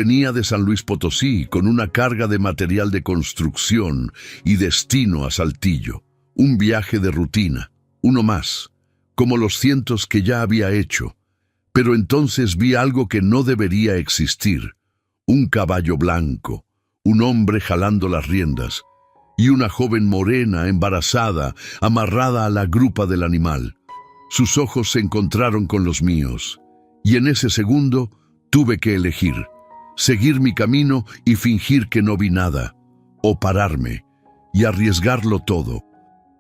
Venía de San Luis Potosí con una carga de material de construcción y destino a Saltillo. Un viaje de rutina, uno más, como los cientos que ya había hecho. Pero entonces vi algo que no debería existir. Un caballo blanco, un hombre jalando las riendas, y una joven morena, embarazada, amarrada a la grupa del animal. Sus ojos se encontraron con los míos, y en ese segundo tuve que elegir, seguir mi camino y fingir que no vi nada, o pararme y arriesgarlo todo.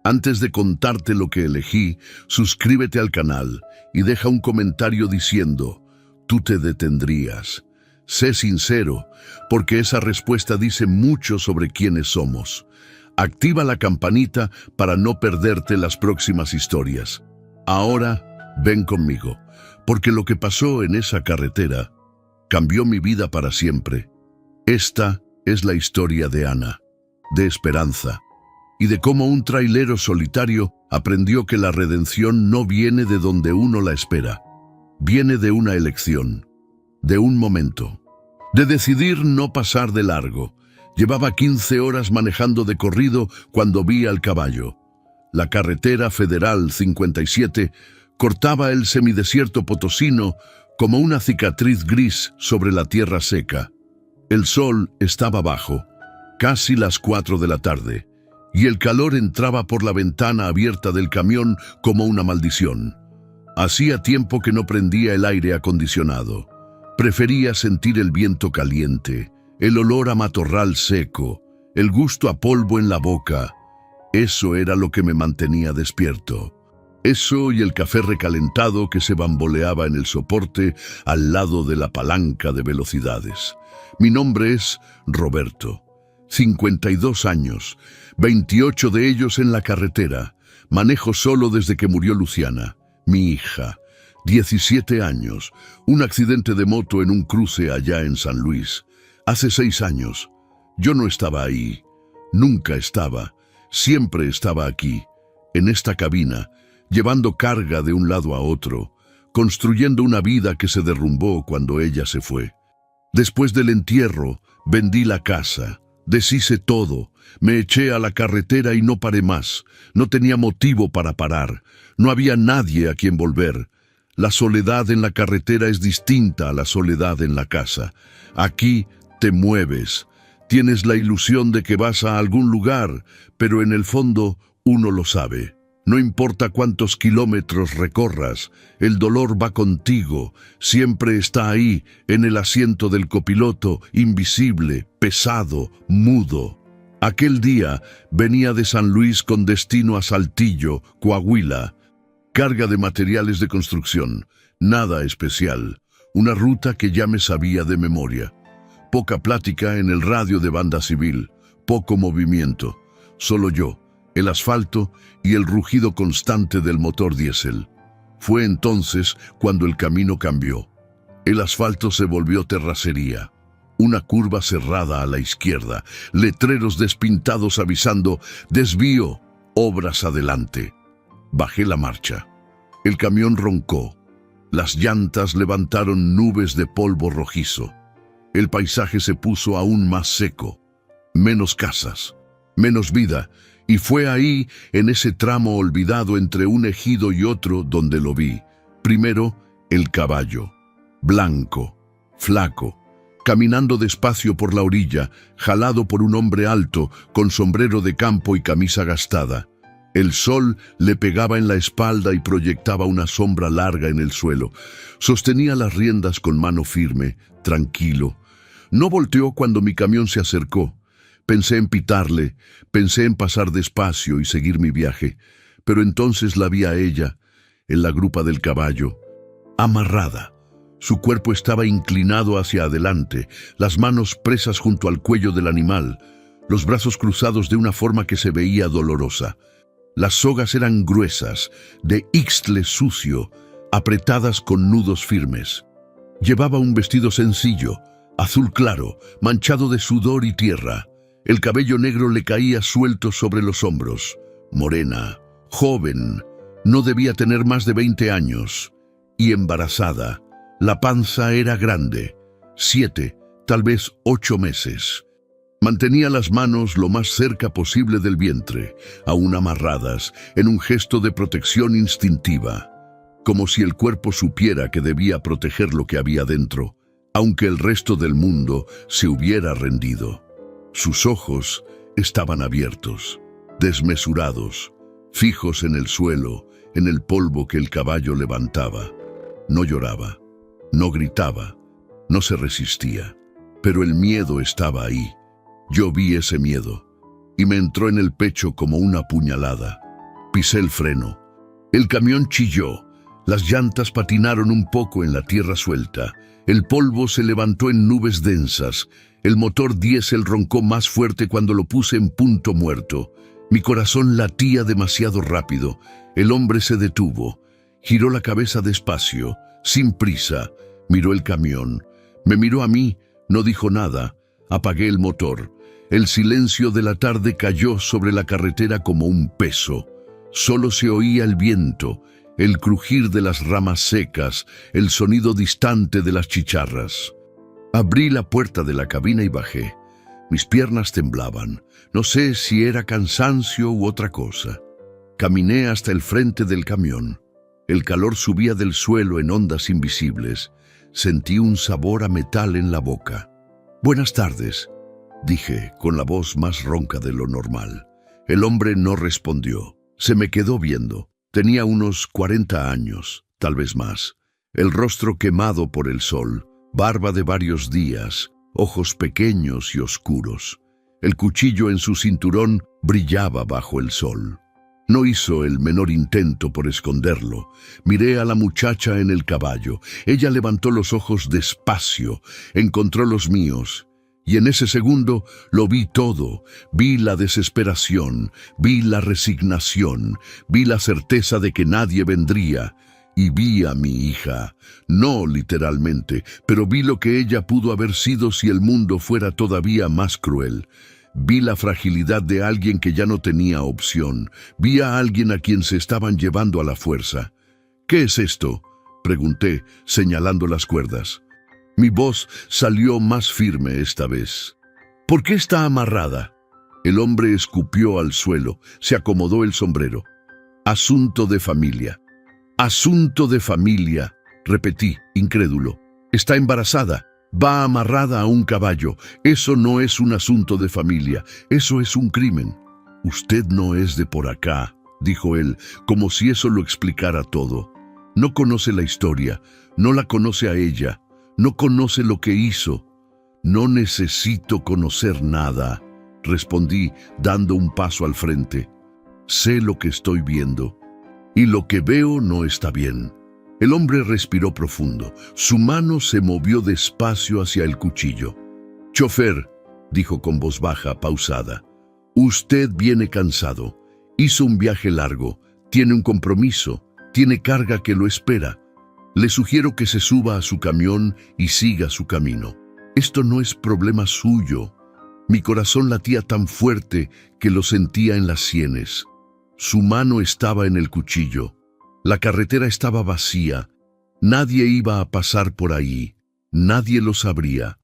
Antes de contarte lo que elegí, suscríbete al canal y deja un comentario diciendo, ¿tú te detendrías? Sé sincero, porque esa respuesta dice mucho sobre quiénes somos. Activa la campanita para no perderte las próximas historias. Ahora, ven conmigo, porque lo que pasó en esa carretera cambió mi vida para siempre. Esta es la historia de Ana, de esperanza, y de cómo un trailero solitario aprendió que la redención no viene de donde uno la espera. Viene de una elección, de un momento, de decidir no pasar de largo. Llevaba 15 horas manejando de corrido cuando vi al caballo. La carretera federal 57 cortaba el semidesierto potosino como una cicatriz gris sobre la tierra seca. El sol estaba bajo, casi las 4 de la tarde, y el calor entraba por la ventana abierta del camión como una maldición. Hacía tiempo que no prendía el aire acondicionado. Prefería sentir el viento caliente, el olor a matorral seco, el gusto a polvo en la boca. Eso era lo que me mantenía despierto. Eso y el café recalentado que se bamboleaba en el soporte al lado de la palanca de velocidades. Mi nombre es Roberto. 52 años, 28 de ellos en la carretera. Manejo solo desde que murió Luciana, mi hija. 17 años, un accidente de moto en un cruce allá en San Luis. Hace 6 años. Yo no estaba ahí. Nunca estaba. Siempre estaba aquí, en esta cabina, llevando carga de un lado a otro, construyendo una vida que se derrumbó cuando ella se fue. Después del entierro, vendí la casa. Deshice todo, me eché a la carretera y no paré más. No tenía motivo para parar, no había nadie a quien volver. La soledad en la carretera es distinta a la soledad en la casa. Aquí te mueves, tienes la ilusión de que vas a algún lugar, pero en el fondo uno lo sabe. No importa cuántos kilómetros recorras, el dolor va contigo, siempre está ahí, en el asiento del copiloto, invisible, pesado, mudo. Aquel día venía de San Luis con destino a Saltillo, Coahuila. Carga de materiales de construcción, nada especial, una ruta que ya me sabía de memoria. Poca plática en el radio de banda civil, poco movimiento, solo yo, el asfalto y el rugido constante del motor diésel. Fue entonces cuando el camino cambió. El asfalto se volvió terracería. Una curva cerrada a la izquierda, letreros despintados avisando «Desvío, obras adelante». Bajé la marcha. El camión roncó. Las llantas levantaron nubes de polvo rojizo. El paisaje se puso aún más seco. Menos casas, menos vida. Y fue ahí, en ese tramo olvidado entre un ejido y otro, donde lo vi. Primero, el caballo, blanco, flaco, caminando despacio por la orilla, jalado por un hombre alto, con sombrero de campo y camisa gastada. El sol le pegaba en la espalda y proyectaba una sombra larga en el suelo. Sostenía las riendas con mano firme, tranquilo. No volteó cuando mi camión se acercó. Pensé en pitarle, pensé en pasar despacio y seguir mi viaje, pero entonces la vi a ella, en la grupa del caballo, amarrada. Su cuerpo estaba inclinado hacia adelante, las manos presas junto al cuello del animal, los brazos cruzados de una forma que se veía dolorosa. Las sogas eran gruesas, de ixtle sucio, apretadas con nudos firmes. Llevaba un vestido sencillo, azul claro, manchado de sudor y tierra. El cabello negro le caía suelto sobre los hombros. Morena, joven, no debía tener más de 20 años. Y embarazada. La panza era grande. 7, tal vez 8 meses. Mantenía las manos lo más cerca posible del vientre, aún amarradas, en un gesto de protección instintiva, como si el cuerpo supiera que debía proteger lo que había dentro, aunque el resto del mundo se hubiera rendido. Sus ojos estaban abiertos, desmesurados, fijos en el suelo, en el polvo que el caballo levantaba. No lloraba, no gritaba, no se resistía, pero el miedo estaba ahí. Yo vi ese miedo, y me entró en el pecho como una puñalada. Pisé el freno. El camión chilló, las llantas patinaron un poco en la tierra suelta, el polvo se levantó en nubes densas, el motor diésel roncó más fuerte cuando lo puse en punto muerto. Mi corazón latía demasiado rápido, el hombre se detuvo, giró la cabeza despacio, sin prisa, miró el camión, me miró a mí, no dijo nada, apagué el motor. El silencio de la tarde cayó sobre la carretera como un peso. Solo se oía el viento, el crujir de las ramas secas, el sonido distante de las chicharras. Abrí la puerta de la cabina y bajé. Mis piernas temblaban. No sé si era cansancio u otra cosa. Caminé hasta el frente del camión. El calor subía del suelo en ondas invisibles. Sentí un sabor a metal en la boca. «Buenas tardes», dije, con la voz más ronca de lo normal. El hombre no respondió. Se me quedó viendo. Tenía unos 40 años, tal vez más. El rostro quemado por el sol, barba de varios días, ojos pequeños y oscuros. El cuchillo en su cinturón brillaba bajo el sol. No hizo el menor intento por esconderlo. Miré a la muchacha en el caballo. Ella levantó los ojos despacio, encontró los míos. Y en ese segundo lo vi todo. Vi la desesperación, vi la resignación, vi la certeza de que nadie vendría. Y vi a mi hija, no literalmente, pero vi lo que ella pudo haber sido si el mundo fuera todavía más cruel. Vi la fragilidad de alguien que ya no tenía opción. Vi a alguien a quien se estaban llevando a la fuerza. «¿Qué es esto?», pregunté, señalando las cuerdas. Mi voz salió más firme esta vez. «¿Por qué está amarrada?». El hombre escupió al suelo, se acomodó el sombrero. «Asunto de familia». «Asunto de familia», repetí, incrédulo. «Está embarazada. Va amarrada a un caballo. Eso no es un asunto de familia. Eso es un crimen». «Usted no es de por acá», dijo él, como si eso lo explicara todo. «No conoce la historia. No la conoce a ella. No conoce lo que hizo». «No necesito conocer nada», respondí, dando un paso al frente. «Sé lo que estoy viendo. Y lo que veo no está bien». El hombre respiró profundo. Su mano se movió despacio hacia el cuchillo. «Chofer», dijo con voz baja, pausada, «usted viene cansado. Hizo un viaje largo. Tiene un compromiso. Tiene carga que lo espera. Le sugiero que se suba a su camión y siga su camino. Esto no es problema suyo». Mi corazón latía tan fuerte que lo sentía en las sienes. Su mano estaba en el cuchillo. La carretera estaba vacía. Nadie iba a pasar por ahí. Nadie lo sabría.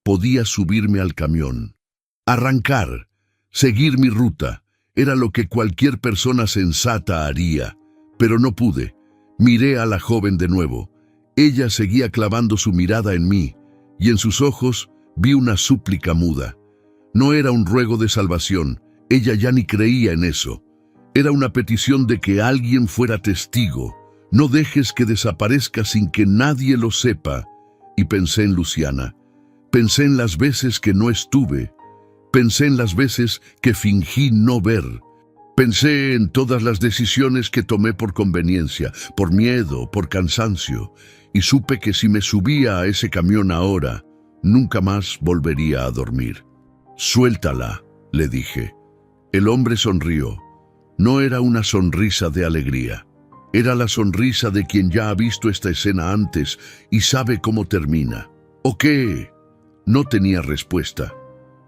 Podía subirme al camión. Arrancar. Seguir mi ruta. Era lo que cualquier persona sensata haría. Pero no pude. Miré a la joven de nuevo. Ella seguía clavando su mirada en mí, y en sus ojos vi una súplica muda. No era un ruego de salvación. Ella ya ni creía en eso. Era una petición de que alguien fuera testigo. «No dejes que desaparezca sin que nadie lo sepa». Y pensé en Luciana. Pensé en las veces que no estuve. Pensé en las veces que fingí no ver. Pensé en todas las decisiones que tomé por conveniencia, por miedo, por cansancio. Y supe que si me subía a ese camión ahora, nunca más volvería a dormir. «Suéltala», le dije. El hombre sonrió. No era una sonrisa de alegría. Era la sonrisa de quien ya ha visto esta escena antes y sabe cómo termina. ¿O qué? No tenía respuesta.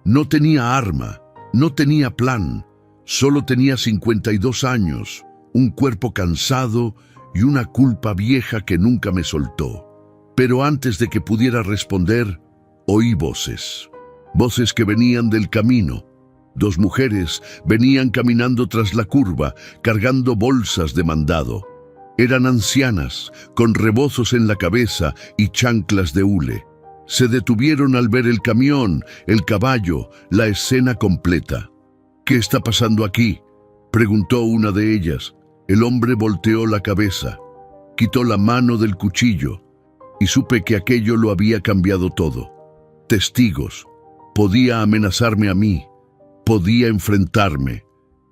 No tenía arma. No tenía plan. Solo tenía 52 años, un cuerpo cansado y una culpa vieja que nunca me soltó. Pero antes de que pudiera responder, Oí voces, voces que venían del camino. 2 mujeres venían caminando tras la curva, cargando bolsas de mandado. Eran ancianas, con rebozos en la cabeza y chanclas de hule. Se detuvieron al ver el camión, el caballo, la escena completa. «¿Qué está pasando aquí?», preguntó una de ellas. El hombre volteó la cabeza, quitó la mano del cuchillo y supe que aquello lo había cambiado todo. Testigos. Podía amenazarme a mí, podía enfrentarme,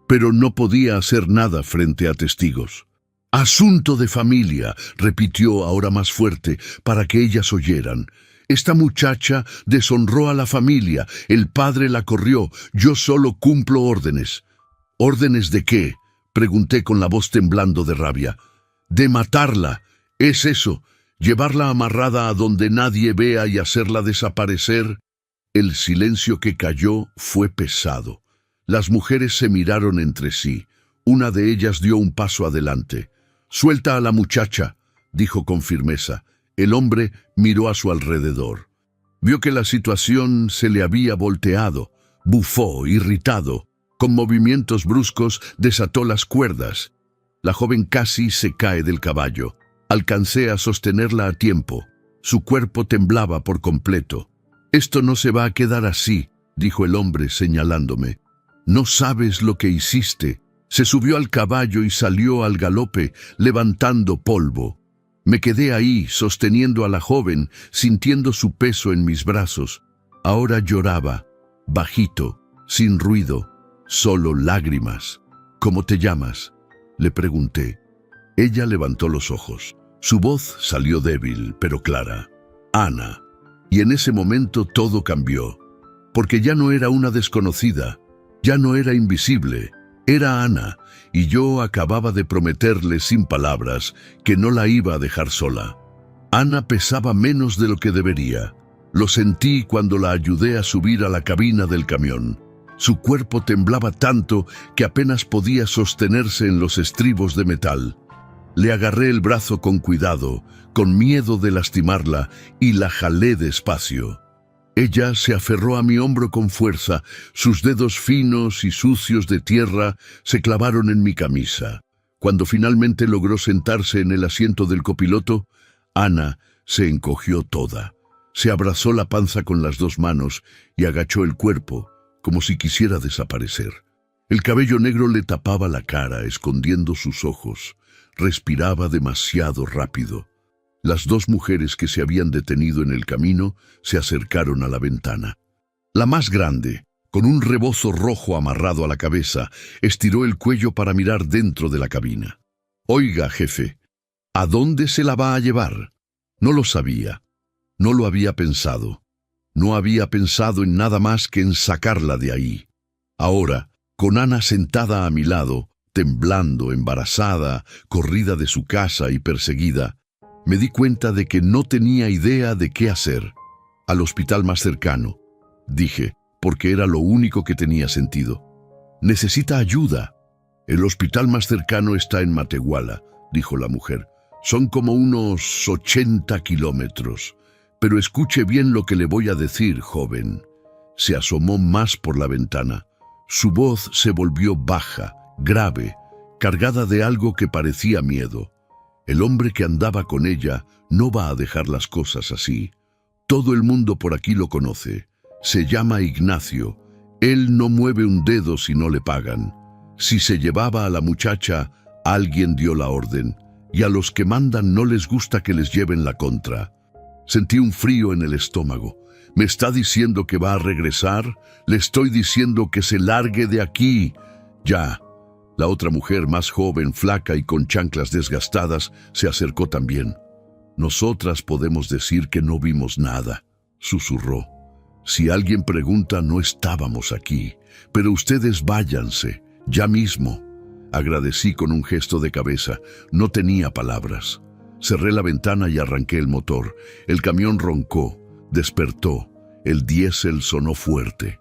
pero no podía hacer nada frente a testigos. «Asunto de familia», repitió ahora más fuerte para que ellas oyeran. «Esta muchacha deshonró a la familia, el padre la corrió, yo solo cumplo órdenes». «¿Órdenes de qué?», pregunté con la voz temblando de rabia. «De matarla. Es eso, llevarla amarrada a donde nadie vea y hacerla desaparecer». El silencio que cayó fue pesado. Las mujeres se miraron entre sí. Una de ellas dio un paso adelante. «Suelta a la muchacha», dijo con firmeza. El hombre miró a su alrededor. Vio que la situación se le había volteado. Bufó, irritado. Con movimientos bruscos desató las cuerdas. La joven casi se cae del caballo. Alcancé a sostenerla a tiempo. Su cuerpo temblaba por completo. «Esto no se va a quedar así», dijo el hombre señalándome. «No sabes lo que hiciste». Se subió al caballo y salió al galope, levantando polvo. Me quedé ahí, sosteniendo a la joven, sintiendo su peso en mis brazos. Ahora lloraba, bajito, sin ruido, solo lágrimas. «¿Cómo te llamas?», le pregunté. Ella levantó los ojos. Su voz salió débil, pero clara. «Ana». Y en ese momento todo cambió, porque ya no era una desconocida, ya no era invisible, era Ana, y yo acababa de prometerle sin palabras que no la iba a dejar sola. Ana pesaba menos de lo que debería. Lo sentí cuando la ayudé a subir a la cabina del camión. Su cuerpo temblaba tanto que apenas podía sostenerse en los estribos de metal. Le agarré el brazo con cuidado, con miedo de lastimarla, y la jalé despacio. Ella se aferró a mi hombro con fuerza, sus dedos finos y sucios de tierra se clavaron en mi camisa. Cuando finalmente logró sentarse en el asiento del copiloto, Ana se encogió toda. Se abrazó la panza con las 2 manos y agachó el cuerpo, como si quisiera desaparecer. El cabello negro le tapaba la cara, escondiendo sus ojos. Respiraba demasiado rápido. Las 2 mujeres que se habían detenido en el camino se acercaron a la ventana. La más grande, con un rebozo rojo amarrado a la cabeza, estiró el cuello para mirar dentro de la cabina. «Oiga, jefe, ¿a dónde se la va a llevar?». No lo sabía. No lo había pensado. No había pensado en nada más que en sacarla de ahí. Ahora, con Ana sentada a mi lado, temblando, embarazada, corrida de su casa y perseguida, me di cuenta de que no tenía idea de qué hacer. «Al hospital más cercano», dije, porque era lo único que tenía sentido. «Necesita ayuda». «El hospital más cercano está en Matehuala», dijo la mujer. «Son como unos 80 kilómetros. Pero escuche bien lo que le voy a decir, joven». Se asomó más por la ventana. Su voz se volvió baja, grave, cargada de algo que parecía miedo. «El hombre que andaba con ella no va a dejar las cosas así. Todo el mundo por aquí lo conoce. Se llama Ignacio. Él no mueve un dedo si no le pagan. Si se llevaba a la muchacha, alguien dio la orden, y a los que mandan no les gusta que les lleven la contra». Sentí un frío en el estómago. «¿Me está diciendo que va a regresar? Le estoy diciendo que se largue de aquí. Ya». La otra mujer, más joven, flaca y con chanclas desgastadas, se acercó también. «Nosotras podemos decir que no vimos nada», susurró. «Si alguien pregunta, no estábamos aquí. Pero ustedes váyanse, ya mismo». Agradecí con un gesto de cabeza. No tenía palabras. Cerré la ventana y arranqué el motor. El camión roncó, despertó. El diésel sonó fuerte.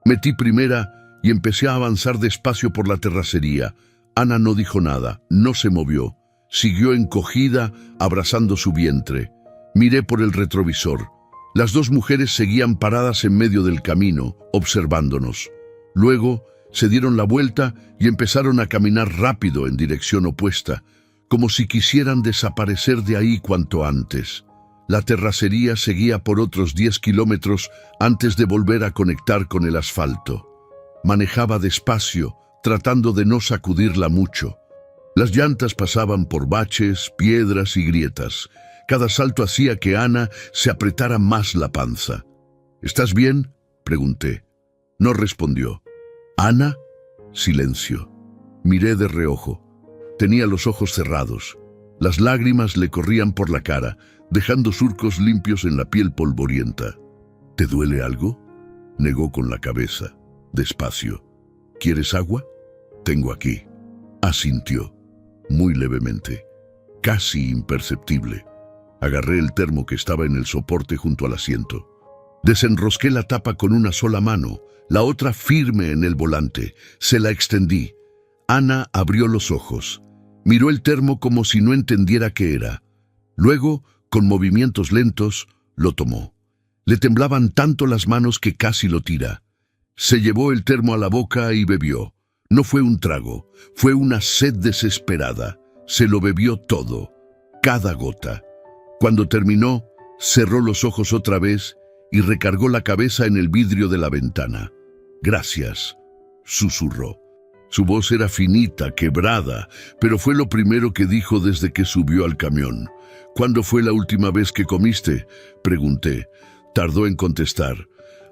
Metí primera y empecé a avanzar despacio por la terracería. Ana no dijo nada, no se movió. Siguió encogida, abrazando su vientre. Miré por el retrovisor. Las dos mujeres seguían paradas en medio del camino, observándonos. Luego se dieron la vuelta y empezaron a caminar rápido en dirección opuesta, como si quisieran desaparecer de ahí cuanto antes. La terracería seguía por otros 10 kilómetros antes de volver a conectar con el asfalto. Manejaba despacio, tratando de no sacudirla mucho. Las llantas pasaban por baches, piedras y grietas. Cada salto hacía que Ana se apretara más la panza. ¿Estás bien?, pregunté. No respondió. ¿Ana? Silencio. Miré de reojo. Tenía los ojos cerrados. Las lágrimas le corrían por la cara, dejando surcos limpios en la piel polvorienta. ¿Te duele algo?, negó con la cabeza, despacio. ¿Quieres agua? Tengo aquí. Asintió, muy levemente, casi imperceptible. Agarré el termo que estaba en el soporte junto al asiento. Desenrosqué la tapa con una sola mano, la otra firme en el volante. Se la extendí. Ana abrió los ojos. Miró el termo como si no entendiera qué era. Luego, con movimientos lentos, lo tomó. Le temblaban tanto las manos que casi lo tira. Se llevó el termo a la boca y bebió. No fue un trago, fue una sed desesperada. Se lo bebió todo, cada gota. Cuando terminó, cerró los ojos otra vez y recargó la cabeza en el vidrio de la ventana. «Gracias», susurró. Su voz era finita, quebrada, pero fue lo primero que dijo desde que subió al camión. «¿Cuándo fue la última vez que comiste?», pregunté. Tardó en contestar.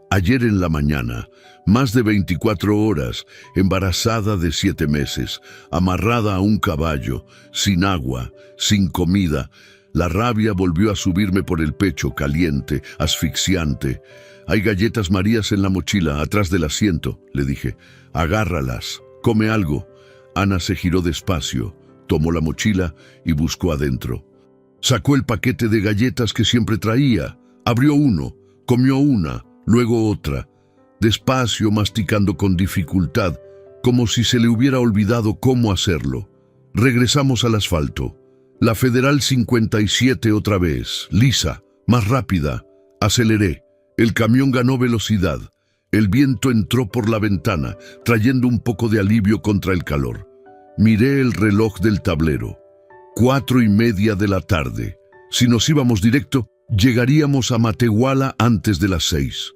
«Ayer en la mañana, más de 24 horas, embarazada de 7 meses, amarrada a un caballo, sin agua, sin comida». La rabia volvió a subirme por el pecho, caliente, asfixiante. «Hay galletas Marías en la mochila, atrás del asiento», le dije. «Agárralas, come algo». Ana se giró despacio, tomó la mochila y buscó adentro. Sacó el paquete de galletas que siempre traía. Abrió uno, comió una, luego otra, despacio, masticando con dificultad, como si se le hubiera olvidado cómo hacerlo. Regresamos al asfalto. La Federal 57 otra vez, lisa, más rápida. Aceleré. El camión ganó velocidad. El viento entró por la ventana, trayendo un poco de alivio contra el calor. Miré el reloj del tablero. 4:30 de la tarde. Si nos íbamos directo, llegaríamos a Matehuala antes de las 6.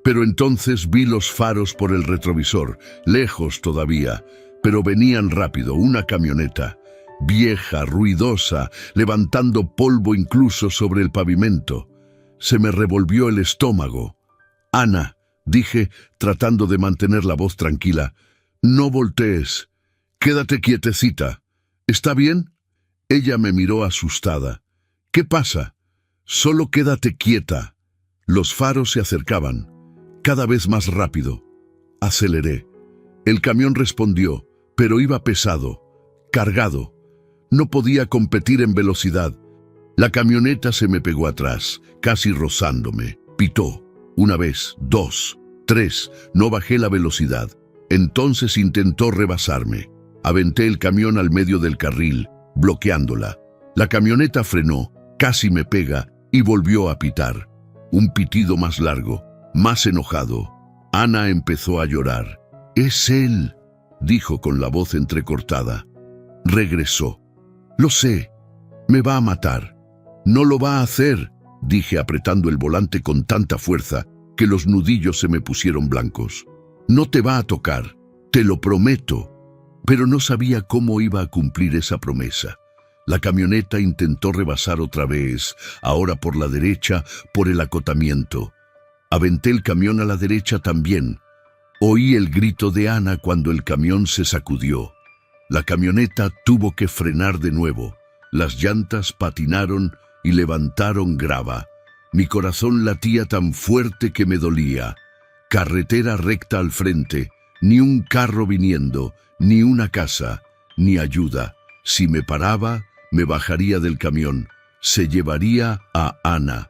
Pero entonces vi los faros por el retrovisor, lejos todavía, pero venían rápido, una camioneta. Vieja, ruidosa, levantando polvo incluso sobre el pavimento. Se me revolvió el estómago. «Ana», dije, tratando de mantener la voz tranquila, «no voltees. Quédate quietecita. ¿Está bien?». Ella me miró asustada. «¿Qué pasa?». «Solo quédate quieta». Los faros se acercaban, cada vez más rápido. Aceleré. El camión respondió, pero iba pesado, cargado. No podía competir en velocidad. La camioneta se me pegó atrás, casi rozándome. Pitó. Una vez, 2, 3. No bajé la velocidad. Entonces intentó rebasarme. Aventé el camión al medio del carril, bloqueándola. La camioneta frenó, casi me pega, y volvió a pitar. Un pitido más largo, más enojado. Ana empezó a llorar. «Es él», dijo con la voz entrecortada. Regresó. «Lo sé. Me va a matar». «No lo va a hacer», dije apretando el volante con tanta fuerza que los nudillos se me pusieron blancos. «No te va a tocar, te lo prometo». Pero no sabía cómo iba a cumplir esa promesa. La camioneta intentó rebasar otra vez, ahora por la derecha, por el acotamiento. Aventé el camión a la derecha también. Oí el grito de Ana cuando el camión se sacudió. La camioneta tuvo que frenar de nuevo. Las llantas patinaron y levantaron grava. Mi corazón latía tan fuerte que me dolía. Carretera recta al frente, ni un carro viniendo, ni una casa, ni ayuda. Si me paraba, me bajaría del camión. Se llevaría a Ana.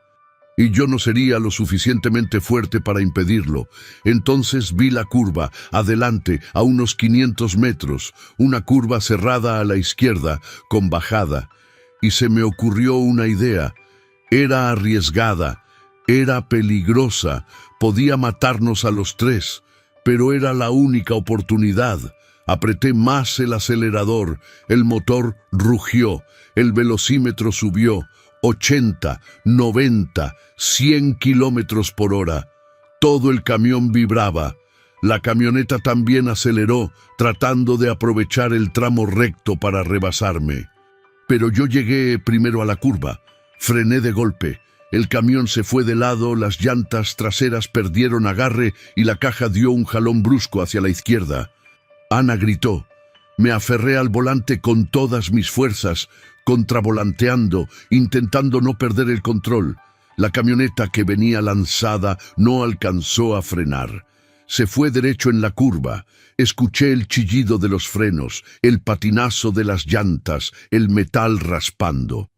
Y yo no sería lo suficientemente fuerte para impedirlo. Entonces vi la curva, adelante, a unos 500 metros, una curva cerrada a la izquierda, con bajada. Y se me ocurrió una idea. Era arriesgada. Era peligrosa, podía matarnos a los tres, pero era la única oportunidad. Apreté más el acelerador, el motor rugió, el velocímetro subió, 80, 90, 100 kilómetros por hora. Todo el camión vibraba. La camioneta también aceleró, tratando de aprovechar el tramo recto para rebasarme. Pero yo llegué primero a la curva. Frené de golpe. El camión se fue de lado, las llantas traseras perdieron agarre y la caja dio un jalón brusco hacia la izquierda. Ana gritó. Me aferré al volante con todas mis fuerzas, contravolanteando, intentando no perder el control. La camioneta que venía lanzada no alcanzó a frenar. Se fue derecho en la curva. Escuché el chillido de los frenos, el patinazo de las llantas, el metal raspando.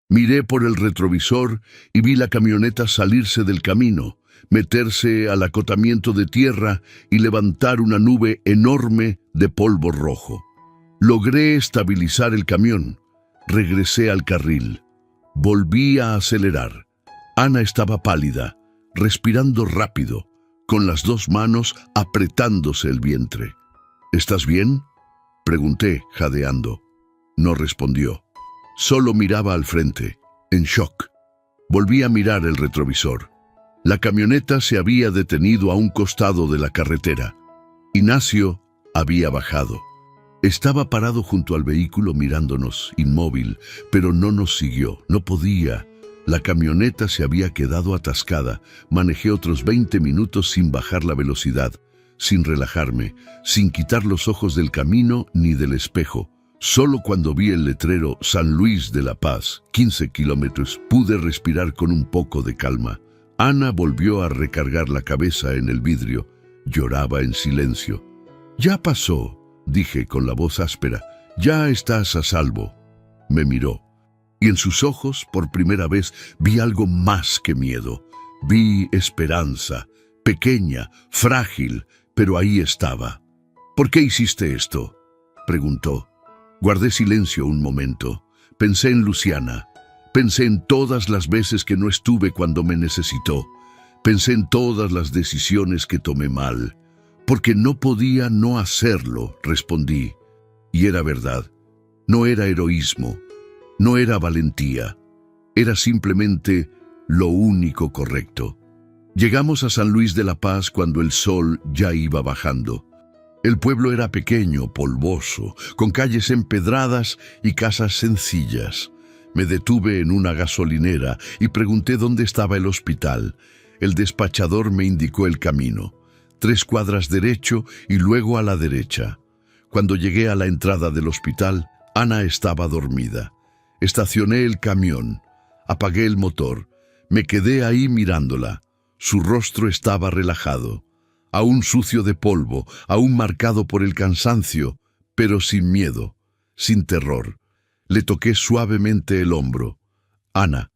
Miré por el retrovisor y vi la camioneta salirse del camino, meterse al acotamiento de tierra y levantar una nube enorme de polvo rojo. Logré estabilizar el camión. Regresé al carril. Volví a acelerar. Ana estaba pálida, respirando rápido, con las dos manos apretándose el vientre. ¿Estás bien?, pregunté, jadeando. No respondió. Solo miraba al frente, en shock. Volví a mirar el retrovisor. La camioneta se había detenido a un costado de la carretera. Ignacio había bajado. Estaba parado junto al vehículo mirándonos, inmóvil, pero no nos siguió. No podía. La camioneta se había quedado atascada. Manejé otros 20 minutos sin bajar la velocidad, sin relajarme, sin quitar los ojos del camino ni del espejo. Solo cuando vi el letrero San Luis de la Paz, 15 kilómetros, pude respirar con un poco de calma. Ana volvió a recargar la cabeza en el vidrio. Lloraba en silencio. «Ya pasó», dije con la voz áspera. «Ya estás a salvo». Me miró. Y en sus ojos, por primera vez, vi algo más que miedo. Vi esperanza, pequeña, frágil, pero ahí estaba. «¿Por qué hiciste esto?», preguntó. Guardé silencio un momento. Pensé en Luciana. Pensé en todas las veces que no estuve cuando me necesitó. Pensé en todas las decisiones que tomé mal. Porque no podía no hacerlo, respondí. Y era verdad. No era heroísmo. No era valentía. Era simplemente lo único correcto. Llegamos a San Luis de la Paz cuando el sol ya iba bajando. El pueblo era pequeño, polvoso, con calles empedradas y casas sencillas. Me detuve en una gasolinera y pregunté dónde estaba el hospital. El despachador me indicó el camino. 3 cuadras derecho y luego a la derecha. Cuando llegué a la entrada del hospital, Ana estaba dormida. Estacioné el camión. Apagué el motor. Me quedé ahí mirándola. Su rostro estaba relajado. Aún sucio de polvo, aún marcado por el cansancio, pero sin miedo, sin terror. Le toqué suavemente el hombro. «Ana,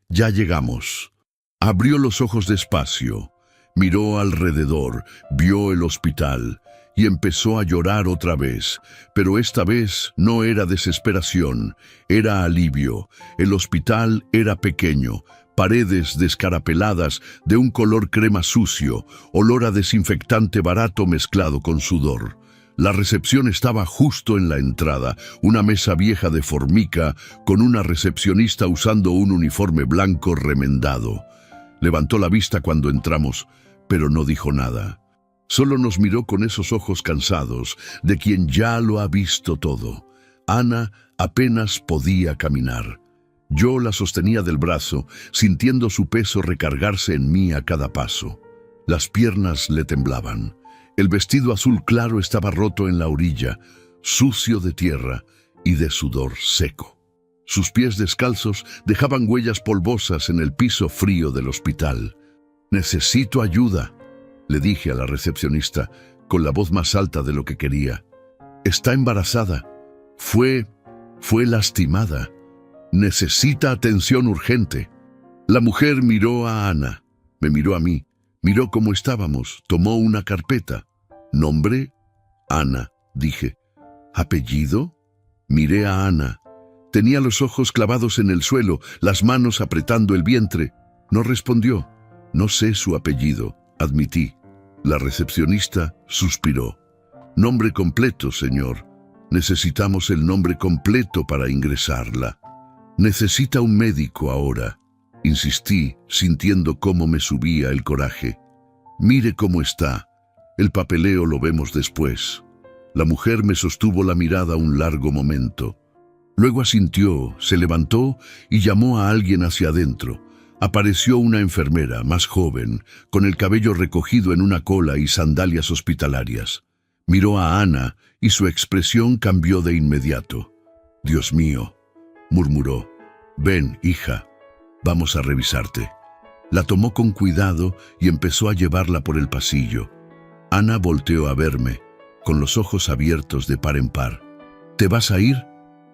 ya llegamos». Abrió los ojos despacio, miró alrededor, vio el hospital y empezó a llorar otra vez. Pero esta vez no era desesperación, era alivio. El hospital era pequeño. Paredes descarapeladas de un color crema sucio, olor a desinfectante barato mezclado con sudor. La recepción estaba justo en la entrada, una mesa vieja de formica con una recepcionista usando un uniforme blanco remendado. Levantó la vista cuando entramos, pero no dijo nada. Solo nos miró con esos ojos cansados de quien ya lo ha visto todo. Ana apenas podía caminar. Yo la sostenía del brazo, sintiendo su peso recargarse en mí a cada paso. Las piernas le temblaban. El vestido azul claro estaba roto en la orilla, sucio de tierra y de sudor seco. Sus pies descalzos dejaban huellas polvosas en el piso frío del hospital. «Necesito ayuda», le dije a la recepcionista, con la voz más alta de lo que quería. «Está embarazada. Fue lastimada. Necesita atención urgente». La mujer miró a Ana, me miró a mí, miró cómo estábamos, tomó una carpeta. «¿Nombre?» «Ana», dije. «¿Apellido?» Miré a Ana. Tenía los ojos clavados en el suelo, las manos apretando el vientre. No respondió. No sé su apellido, admití. La recepcionista suspiró. Nombre completo, señor. Necesitamos el nombre completo para ingresarla. Necesita un médico ahora. Insistí, sintiendo cómo me subía el coraje. Mire cómo está. El papeleo lo vemos después. La mujer me sostuvo la mirada un largo momento. Luego asintió, se levantó y llamó a alguien hacia adentro. Apareció una enfermera, más joven, con el cabello recogido en una cola y sandalias hospitalarias. Miró a Ana y su expresión cambió de inmediato. «Dios mío», murmuró. «Ven, hija, vamos a revisarte». La tomó con cuidado y empezó a llevarla por el pasillo. Ana volteó a verme, con los ojos abiertos de par en par. «¿Te vas a ir?»,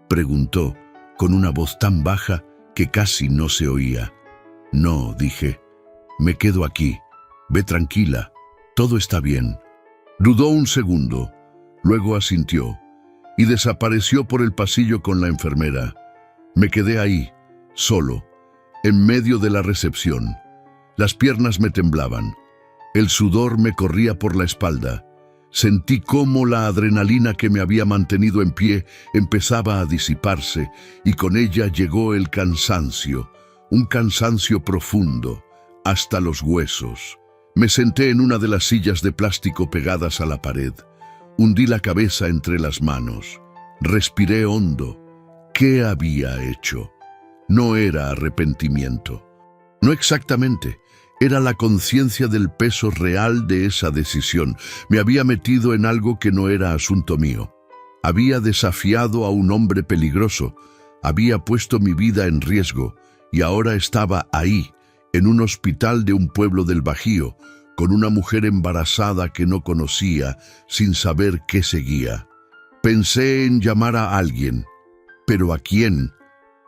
preguntó, con una voz tan baja que casi no se oía. «No», dije, «me quedo aquí. Ve tranquila, todo está bien». Dudó un segundo, luego asintió, y desapareció por el pasillo con la enfermera. Me quedé ahí, solo, en medio de la recepción. Las piernas me temblaban, el sudor me corría por la espalda. Sentí cómo la adrenalina que me había mantenido en pie empezaba a disiparse, y con ella llegó el cansancio, un cansancio profundo, hasta los huesos. Me senté en una de las sillas de plástico pegadas a la pared. Hundí la cabeza entre las manos. Respiré hondo. ¿Qué había hecho? No era arrepentimiento. No exactamente. Era la conciencia del peso real de esa decisión. Me había metido en algo que no era asunto mío. Había desafiado a un hombre peligroso. Había puesto mi vida en riesgo. Y ahora estaba ahí, en un hospital de un pueblo del Bajío, con una mujer embarazada que no conocía, sin saber qué seguía. Pensé en llamar a alguien. ¿Pero a quién?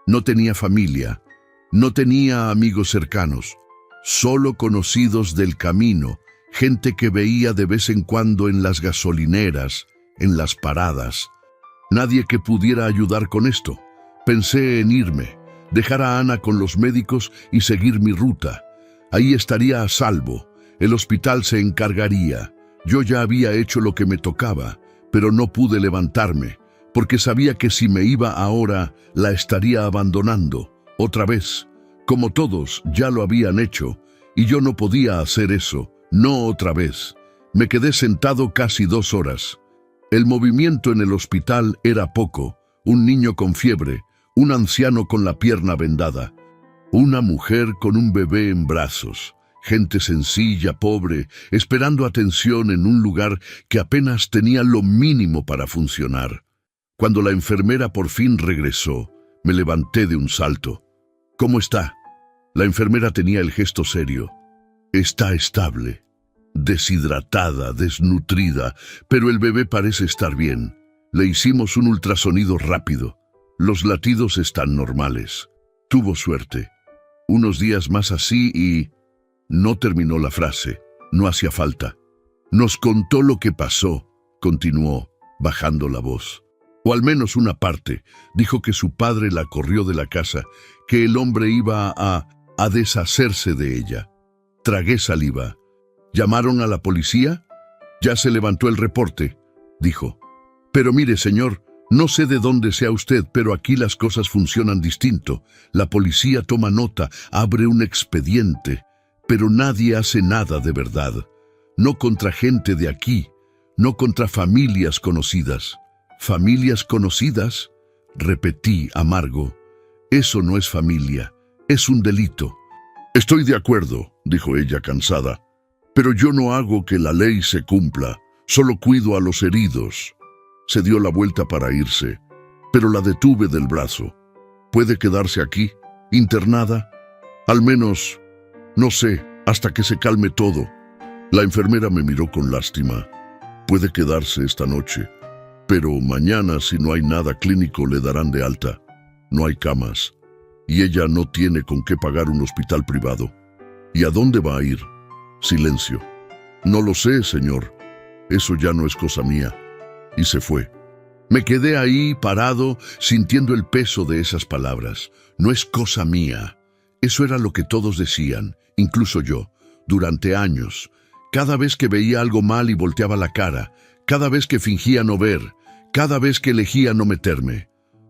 No tenía familia, no tenía amigos cercanos, solo conocidos del camino, gente que veía de vez en cuando en las gasolineras, en las paradas. Nadie que pudiera ayudar con esto. Pensé en irme, dejar a Ana con los médicos y seguir mi ruta. Ahí estaría a salvo. El hospital se encargaría. Yo ya había hecho lo que me tocaba, pero no pude levantarme, porque sabía que si me iba ahora, la estaría abandonando, otra vez. Como todos ya lo habían hecho, y yo no podía hacer eso, no otra vez. Me quedé sentado casi 2 horas. El movimiento en el hospital era poco. Un niño con fiebre, un anciano con la pierna vendada, una mujer con un bebé en brazos, gente sencilla, pobre, esperando atención en un lugar que apenas tenía lo mínimo para funcionar. Cuando la enfermera por fin regresó, me levanté de un salto. «¿Cómo está?». La enfermera tenía el gesto serio. «Está estable, deshidratada, desnutrida, pero el bebé parece estar bien. Le hicimos un ultrasonido rápido. Los latidos están normales. Tuvo suerte. Unos días más así y...». No terminó la frase. No hacía falta. «Nos contó lo que pasó», continuó, bajando la voz. «O al menos una parte. Dijo que su padre la corrió de la casa, que el hombre iba a deshacerse de ella». Tragué saliva. «¿Llamaron a la policía?». «Ya se levantó el reporte», dijo. «Pero mire, señor, no sé de dónde sea usted, pero aquí las cosas funcionan distinto. La policía toma nota, abre un expediente, pero nadie hace nada de verdad. No contra gente de aquí, no contra familias conocidas». «¿Familias conocidas?», repetí amargo. «Eso no es familia, es un delito». «Estoy de acuerdo», dijo ella cansada, «pero yo no hago que la ley se cumpla, solo cuido a los heridos». Se dio la vuelta para irse, pero la detuve del brazo. «¿Puede quedarse aquí, internada? Al menos, no sé, hasta que se calme todo». La enfermera me miró con lástima. «Puede quedarse esta noche, pero mañana, si no hay nada clínico, le darán de alta. No hay camas, y ella no tiene con qué pagar un hospital privado. ¿Y a dónde va a ir?». Silencio. «No lo sé, señor. Eso ya no es cosa mía». Y se fue. Me quedé ahí, parado, sintiendo el peso de esas palabras. «No es cosa mía». Eso era lo que todos decían, incluso yo. durante años. Cada vez que veía algo mal y volteaba la cara, cada vez que fingía no ver, cada vez que elegía no meterme.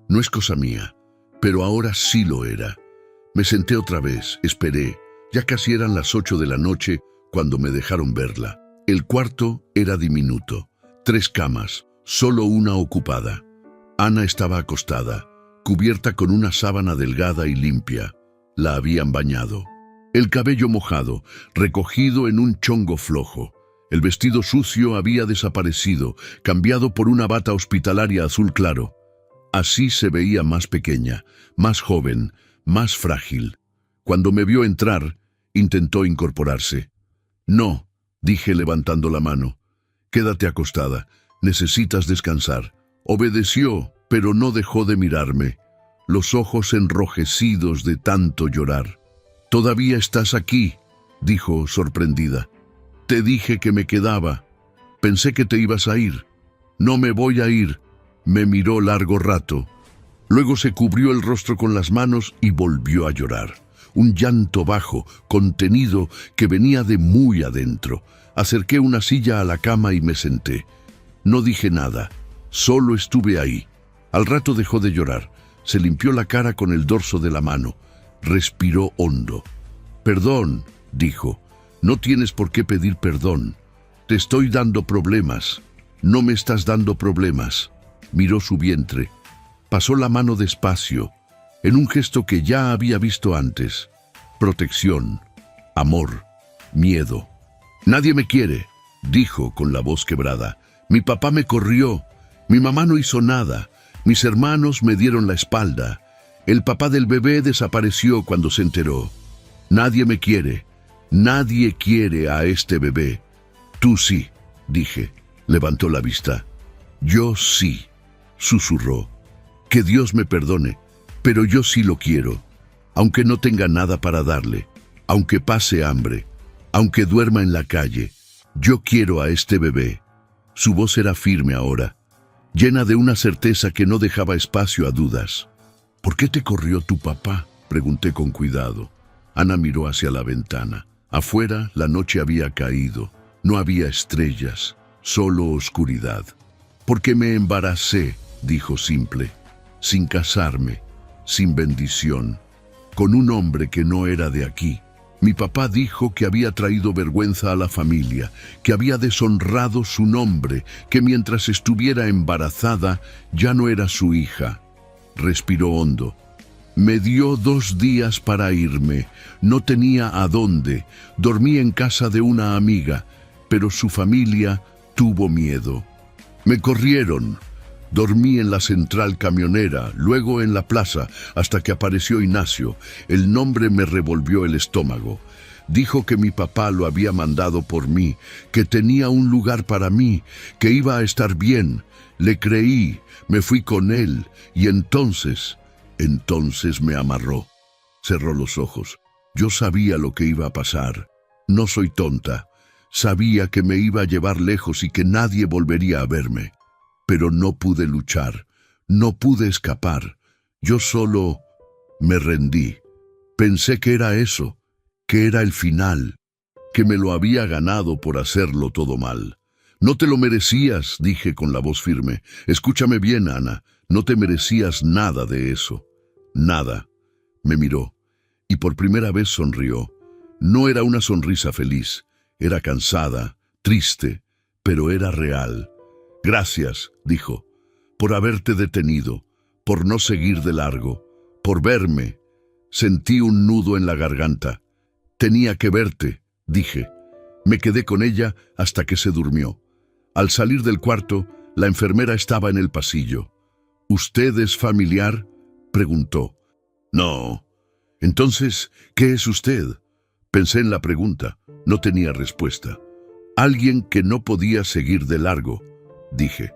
No es cosa mía, pero ahora sí lo era. Me senté otra vez, esperé. Ya casi eran las 8 de la noche cuando me dejaron verla. El cuarto era diminuto. 3 camas, solo una ocupada. Ana estaba acostada, cubierta con una sábana delgada y limpia. La habían bañado. El cabello mojado, recogido en un chongo flojo. El vestido sucio había desaparecido, cambiado por una bata hospitalaria azul claro. Así se veía más pequeña, más joven, más frágil. Cuando me vio entrar, intentó incorporarse. «No», dije levantando la mano. «Quédate acostada, necesitas descansar». Obedeció, pero no dejó de mirarme, los ojos enrojecidos de tanto llorar. «¿Todavía estás aquí?», dijo sorprendida. «Te dije que me quedaba. Pensé que te ibas a ir». «No me voy a ir». Me miró largo rato. Luego se cubrió el rostro con las manos y volvió a llorar. Un llanto bajo, contenido, que venía de muy adentro. Acerqué una silla a la cama y me senté. No dije nada, solo estuve ahí. Al rato dejó de llorar. Se limpió la cara con el dorso de la mano. Respiró hondo. «Perdón», dijo. «No tienes por qué pedir perdón. Te estoy dando problemas. No me estás dando problemas». Miró su vientre. Pasó la mano despacio, en un gesto que ya había visto antes. Protección, amor, miedo. «Nadie me quiere», dijo con la voz quebrada. «Mi papá me corrió. Mi mamá no hizo nada. Mis hermanos me dieron la espalda. El papá del bebé desapareció cuando se enteró. Nadie me quiere. Nadie quiere a este bebé». «Tú sí», dije. Levantó la vista. «Yo sí», susurró. «Que Dios me perdone, pero yo sí lo quiero. Aunque no tenga nada para darle, aunque pase hambre, aunque duerma en la calle, yo quiero a este bebé». Su voz era firme ahora, llena de una certeza que no dejaba espacio a dudas. «¿Por qué te corrió tu papá?», pregunté con cuidado. Ana miró hacia la ventana. Afuera la noche había caído. No había estrellas, solo oscuridad. «Porque me embaracé», dijo simple, «sin casarme, sin bendición, con un hombre que no era de aquí. Mi papá dijo que había traído vergüenza a la familia, que había deshonrado su nombre, que mientras estuviera embarazada ya no era su hija». Respiró hondo. «Me dio 2 días para irme. No tenía a dónde. Dormí en casa de una amiga, pero su familia tuvo miedo. Me corrieron. Dormí en la central camionera, luego en la plaza, hasta que apareció Ignacio. El nombre me revolvió el estómago. Dijo que mi papá lo había mandado por mí, que tenía un lugar para mí, que iba a estar bien. Le creí, me fui con él, y entonces me amarró». Cerró los ojos. Yo sabía lo que iba a pasar. No soy tonta. Sabía que me iba a llevar lejos y que nadie volvería a verme. Pero no pude luchar, no pude escapar. Yo solo me rendí. Pensé que era eso, que era el final, que me lo había ganado por hacerlo todo mal. «No te lo merecías», dije con la voz firme. «Escúchame bien, Ana, no te merecías nada de eso». «Nada». Me miró, y por primera vez sonrió. No era una sonrisa feliz, era cansada, triste, pero era real. «Gracias», dijo, «por haberte detenido, por no seguir de largo, por verme». Sentí un nudo en la garganta. «Tenía que verte», dije. Me quedé con ella hasta que se durmió. Al salir del cuarto, la enfermera estaba en el pasillo. «¿Usted es familiar?», preguntó. «No». «Entonces, ¿qué es usted?». Pensé en la pregunta. No tenía respuesta. «Alguien que no podía seguir de largo», dije.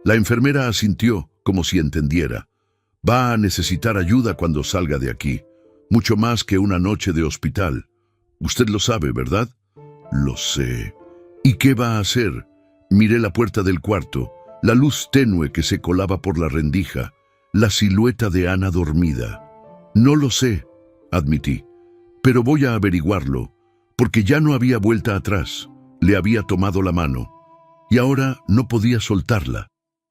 La enfermera asintió, como si entendiera. «Va a necesitar ayuda cuando salga de aquí. Mucho más que una noche de hospital. Usted lo sabe, ¿verdad?». «Lo sé». «¿Y qué va a hacer?». Miré la puerta del cuarto, la luz tenue que se colaba por la rendija, la silueta de Ana dormida. «No lo sé», admití, «pero voy a averiguarlo. porque ya no había vuelta atrás. Le había tomado la mano, y ahora no podía soltarla.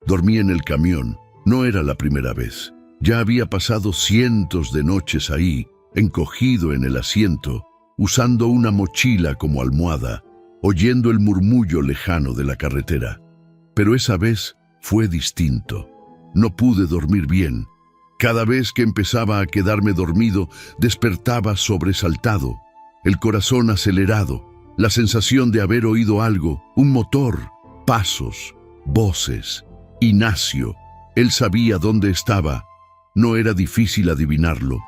Dormí en el camión. No era la primera vez. Ya había pasado cientos de noches ahí, encogido en el asiento, usando una mochila como almohada, oyendo el murmullo lejano de la carretera. Pero esa vez fue distinto. No pude dormir bien. Cada vez que empezaba a quedarme dormido, despertaba sobresaltado, el corazón acelerado, la sensación de haber oído algo, un motor, pasos, voces. Ignacio, él sabía dónde estaba. No era difícil adivinarlo.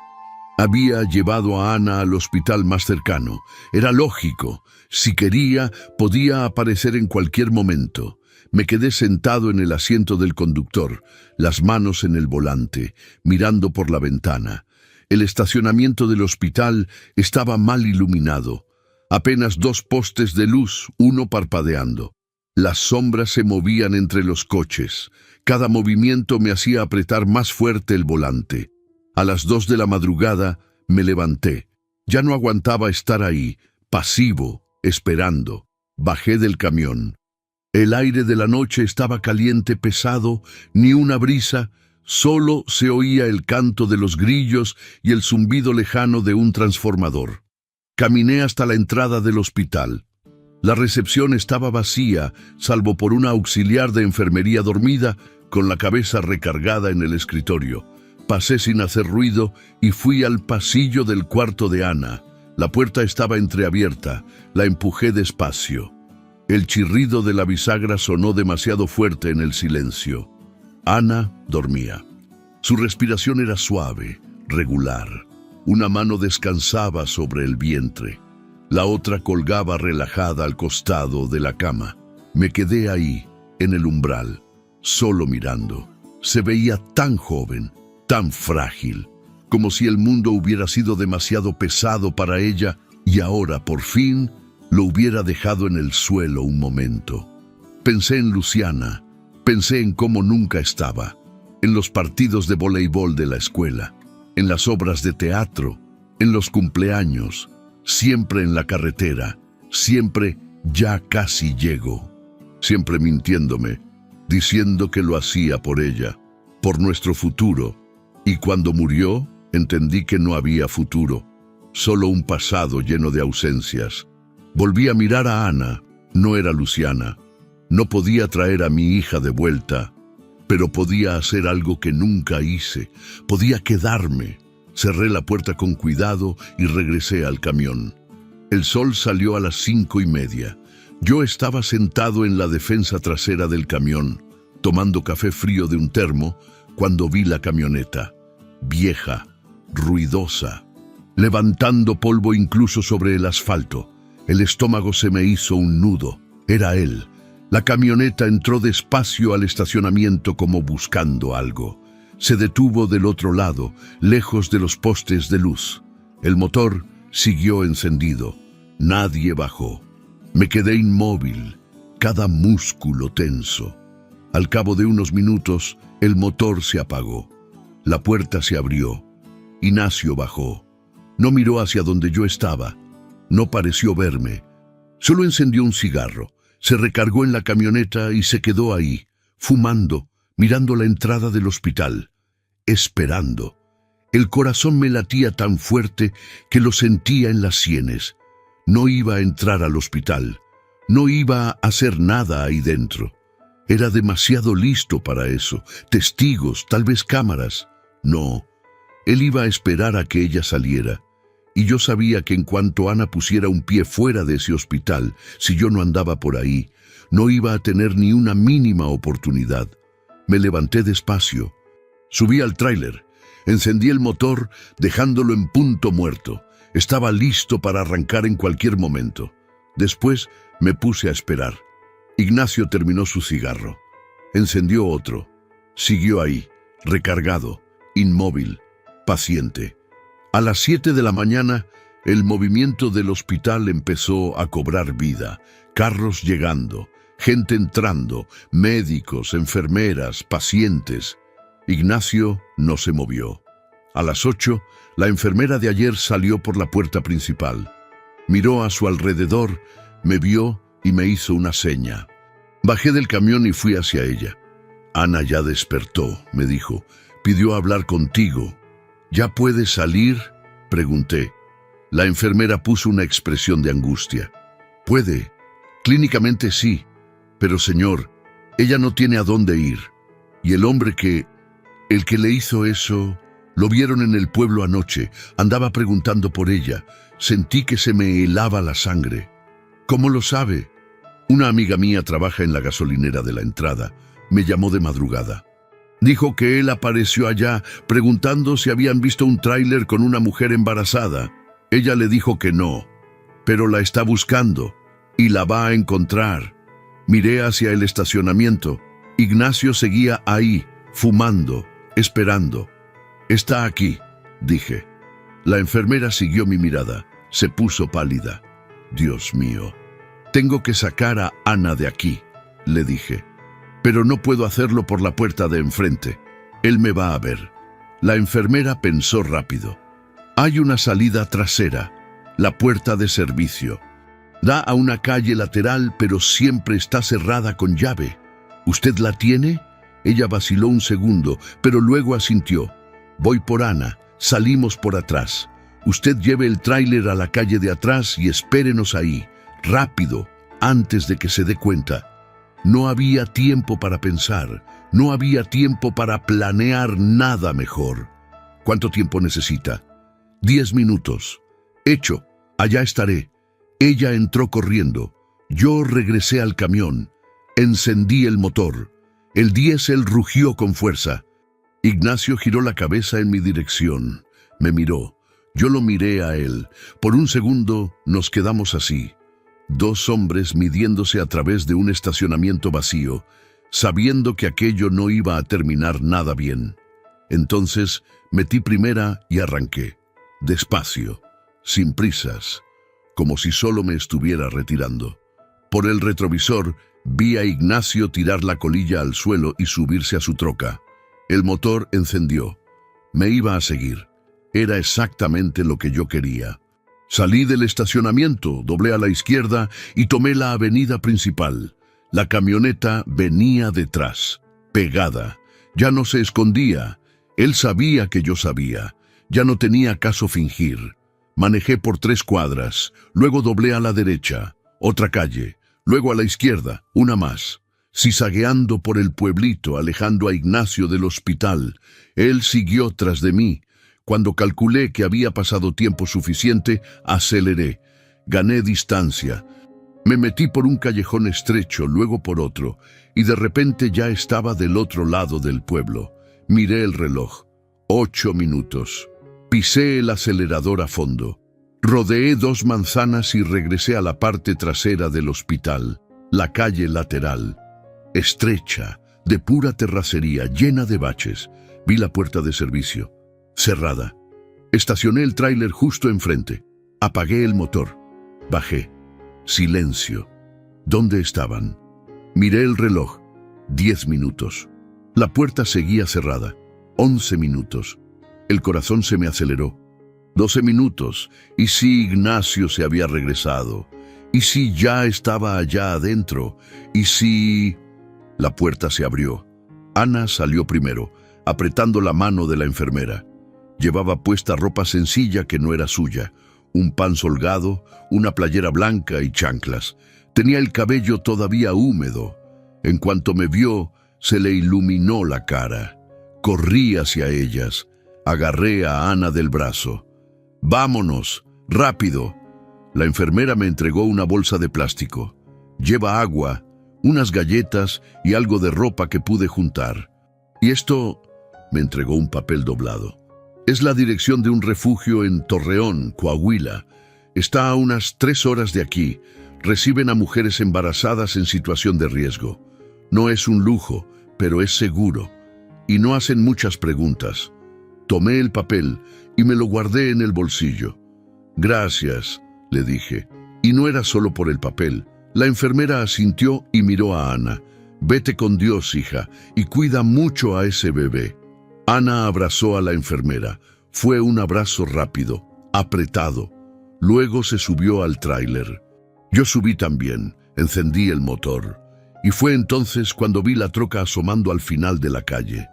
Había llevado a Ana al hospital más cercano. Era lógico. Si quería, podía aparecer en cualquier momento. Me quedé sentado en el asiento del conductor, las manos en el volante, mirando por la ventana. El estacionamiento del hospital estaba mal iluminado. Apenas 2 postes de luz, uno parpadeando. Las sombras se movían entre los coches. Cada movimiento me hacía apretar más fuerte el volante. A las 2 de la madrugada me levanté. Ya no aguantaba estar ahí, pasivo, esperando. Bajé del camión. El aire de la noche estaba caliente, pesado, ni una brisa, solo se oía el canto de los grillos y el zumbido lejano de un transformador. Caminé hasta la entrada del hospital. La recepción estaba vacía, salvo por una auxiliar de enfermería dormida, con la cabeza recargada en el escritorio. Pasé sin hacer ruido y fui al pasillo del cuarto de Ana. La puerta estaba entreabierta. La empujé despacio. El chirrido de la bisagra sonó demasiado fuerte en el silencio. Ana dormía. Su respiración era suave, regular. Una mano descansaba sobre el vientre. La otra colgaba relajada al costado de la cama. Me quedé ahí, en el umbral, solo mirando. Se veía tan joven, tan frágil, como si el mundo hubiera sido demasiado pesado para ella y ahora, por fin, lo hubiera dejado en el suelo un momento. Pensé en Luciana, pensé en cómo nunca estaba, en los partidos de voleibol de la escuela, en las obras de teatro, en los cumpleaños, siempre en la carretera, siempre ya casi llego, siempre mintiéndome, diciendo que lo hacía por ella, por nuestro futuro, y cuando murió entendí que no había futuro, solo un pasado lleno de ausencias. Volví a mirar a Ana. No era Luciana. No podía traer a mi hija de vuelta, pero podía hacer algo que nunca hice. Podía quedarme. Cerré la puerta con cuidado y regresé al camión. El sol salió a las 5:30. Yo estaba sentado en la defensa trasera del camión, tomando café frío de un termo, cuando vi la camioneta. Vieja, ruidosa, levantando polvo incluso sobre el asfalto. El estómago se me hizo un nudo. Era él. La camioneta entró despacio al estacionamiento como buscando algo. Se detuvo del otro lado, lejos de los postes de luz. El motor siguió encendido. Nadie bajó. Me quedé inmóvil, cada músculo tenso. Al cabo de unos minutos, el motor se apagó. La puerta se abrió. Ignacio bajó. No miró hacia donde yo estaba. No pareció verme. Solo encendió un cigarro. Se recargó en la camioneta y se quedó ahí, fumando, mirando la entrada del hospital, esperando. El corazón me latía tan fuerte que lo sentía en las sienes. No iba a entrar al hospital. No iba a hacer nada ahí dentro. Era demasiado listo para eso. Testigos, tal vez cámaras. No. Él iba a esperar a que ella saliera. Y yo sabía que en cuanto Ana pusiera un pie fuera de ese hospital, si yo no andaba por ahí, no iba a tener ni una mínima oportunidad. Me levanté despacio. Subí al tráiler. Encendí el motor, dejándolo en punto muerto. Estaba listo para arrancar en cualquier momento. Después me puse a esperar. Ignacio terminó su cigarro. Encendió otro. Siguió ahí, recargado, inmóvil, paciente. A las 7 de la mañana, el movimiento del hospital empezó a cobrar vida. Carros llegando, gente entrando, médicos, enfermeras, pacientes. Ignacio no se movió. A las 8, la enfermera de ayer salió por la puerta principal. Miró a su alrededor, me vio y me hizo una seña. Bajé del camión y fui hacia ella. Ana ya despertó, me dijo. Pidió hablar contigo. ¿Ya puedes salir?, pregunté. La enfermera puso una expresión de angustia. Puede. Clínicamente sí. Pero señor, ella no tiene a dónde ir. Y el hombre el que le hizo eso, lo vieron en el pueblo anoche. Andaba preguntando por ella. Sentí que se me helaba la sangre. ¿Cómo lo sabe? Una amiga mía trabaja en la gasolinera de la entrada. Me llamó de madrugada. Dijo que él apareció allá preguntando si habían visto un tráiler con una mujer embarazada. Ella le dijo que no, pero la está buscando y la va a encontrar. Miré hacia el estacionamiento. Ignacio seguía ahí, fumando, esperando. Está aquí, dije. La enfermera siguió mi mirada. Se puso pálida. Dios mío. Tengo que sacar a Ana de aquí, le dije. Pero no puedo hacerlo por la puerta de enfrente. Él me va a ver. La enfermera pensó rápido. Hay una salida trasera, la puerta de servicio. Da a una calle lateral, pero siempre está cerrada con llave. ¿Usted la tiene? Ella vaciló un segundo, pero luego asintió. Voy por Ana. Salimos por atrás. Usted lleve el tráiler a la calle de atrás y espérenos ahí. Rápido, antes de que se dé cuenta. No había tiempo para pensar, no había tiempo para planear nada mejor. ¿Cuánto tiempo necesita? 10 minutos. Hecho, allá estaré. Ella entró corriendo. Yo regresé al camión. Encendí el motor. El diésel rugió con fuerza. Ignacio giró la cabeza en mi dirección. Me miró. Yo lo miré a él. Por un segundo nos quedamos así. Dos hombres midiéndose a través de un estacionamiento vacío, sabiendo que aquello no iba a terminar nada bien. Entonces metí primera y arranqué, despacio, sin prisas, como si solo me estuviera retirando. Por el retrovisor vi a Ignacio tirar la colilla al suelo y subirse a su troca. El motor encendió. Me iba a seguir. Era exactamente lo que yo quería. Salí del estacionamiento, doblé a la izquierda y tomé la avenida principal. La camioneta venía detrás, pegada. Ya no se escondía. Él sabía que yo sabía. Ya no tenía caso fingir. Manejé por 3 cuadras, luego doblé a la derecha, otra calle, luego a la izquierda, una más. Zizagueando por el pueblito, alejando a Ignacio del hospital. Él siguió tras de mí. Cuando calculé que había pasado tiempo suficiente, aceleré. Gané distancia. Me metí por un callejón estrecho, luego por otro, y de repente ya estaba del otro lado del pueblo. Miré el reloj. 8 minutos. Pisé el acelerador a fondo. Rodeé 2 manzanas y regresé a la parte trasera del hospital, la calle lateral. Estrecha, de pura terracería, llena de baches. Vi la puerta de servicio. Cerrada. Estacioné el tráiler justo enfrente. Apagué el motor. Bajé. Silencio. ¿Dónde estaban? Miré el reloj. 10 minutos. La puerta seguía cerrada. 11 minutos. El corazón se me aceleró. 12 minutos. ¿Y si Ignacio se había regresado? ¿Y si ya estaba allá adentro? ¿Y si...? La puerta se abrió. Ana salió primero, apretando la mano de la enfermera. Llevaba puesta ropa sencilla que no era suya, un pan holgado, una playera blanca y chanclas. Tenía el cabello todavía húmedo. En cuanto me vio, se le iluminó la cara. Corrí hacia ellas. Agarré a Ana del brazo. «¡Vámonos! ¡Rápido!». La enfermera me entregó una bolsa de plástico. «Lleva agua, unas galletas y algo de ropa que pude juntar. Y esto...». Me entregó un papel doblado. «Es la dirección de un refugio en Torreón, Coahuila. Está a unas 3 horas de aquí. Reciben a mujeres embarazadas en situación de riesgo. No es un lujo, pero es seguro. Y no hacen muchas preguntas». Tomé el papel y me lo guardé en el bolsillo. «Gracias», le dije. Y no era solo por el papel. La enfermera asintió y miró a Ana. «Vete con Dios, hija, y cuida mucho a ese bebé». Ana abrazó a la enfermera. Fue un abrazo rápido, apretado. Luego se subió al tráiler. Yo subí también, encendí el motor. Y fue entonces cuando vi la troca asomando al final de la calle.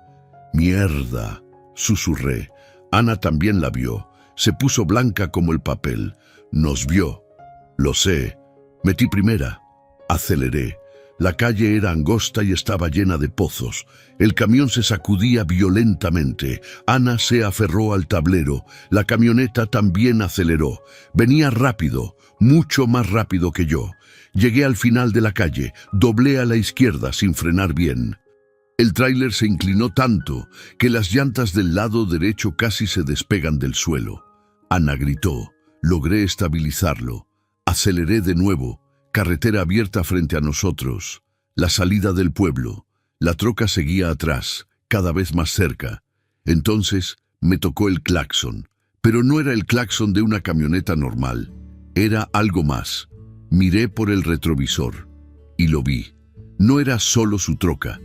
«Mierda», susurré. Ana también la vio. Se puso blanca como el papel. Nos vio. Lo sé. Metí primera. Aceleré. La calle era angosta y estaba llena de pozos. El camión se sacudía violentamente. Ana se aferró al tablero. La camioneta también aceleró. Venía rápido, mucho más rápido que yo. Llegué al final de la calle, doblé a la izquierda sin frenar bien. El tráiler se inclinó tanto que las llantas del lado derecho casi se despegan del suelo. Ana gritó. Logré estabilizarlo. Aceleré de nuevo. Carretera abierta frente a nosotros. La salida del pueblo. La troca seguía atrás, cada vez más cerca. Entonces me tocó el claxon. Pero no era el claxon de una camioneta normal. Era algo más. Miré por el retrovisor. Y lo vi. No era solo su troca.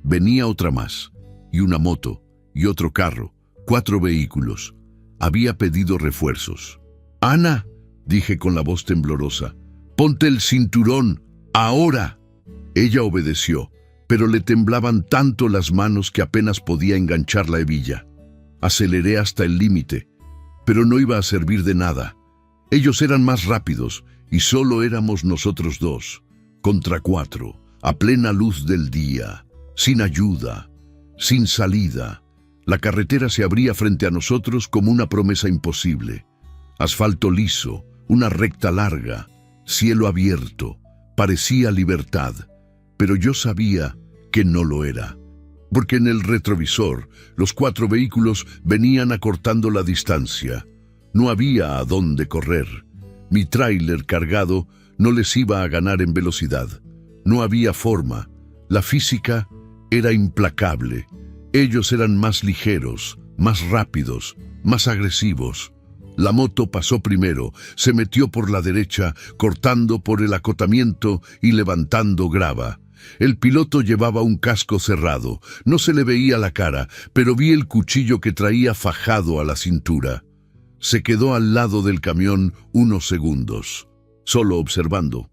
Venía otra más. Y una moto. Y otro carro. 4 vehículos. Había pedido refuerzos. «Ana», dije con la voz temblorosa, «ponte el cinturón, ahora». Ella obedeció, pero le temblaban tanto las manos que apenas podía enganchar la hebilla. Aceleré hasta el límite, pero no iba a servir de nada. Ellos eran más rápidos y solo éramos nosotros dos, contra 4, a plena luz del día, sin ayuda, sin salida. La carretera se abría frente a nosotros como una promesa imposible. Asfalto liso, una recta larga, cielo abierto, parecía libertad, pero yo sabía que no lo era, porque en el retrovisor los 4 vehículos venían acortando la distancia. No había a dónde correr. Mi tráiler cargado no les iba a ganar en velocidad. No había forma. La física era implacable. Ellos eran más ligeros, más rápidos, más agresivos. La moto pasó primero, se metió por la derecha, cortando por el acotamiento y levantando grava. El piloto llevaba un casco cerrado. No se le veía la cara, pero vi el cuchillo que traía fajado a la cintura. Se quedó al lado del camión unos segundos, solo observando.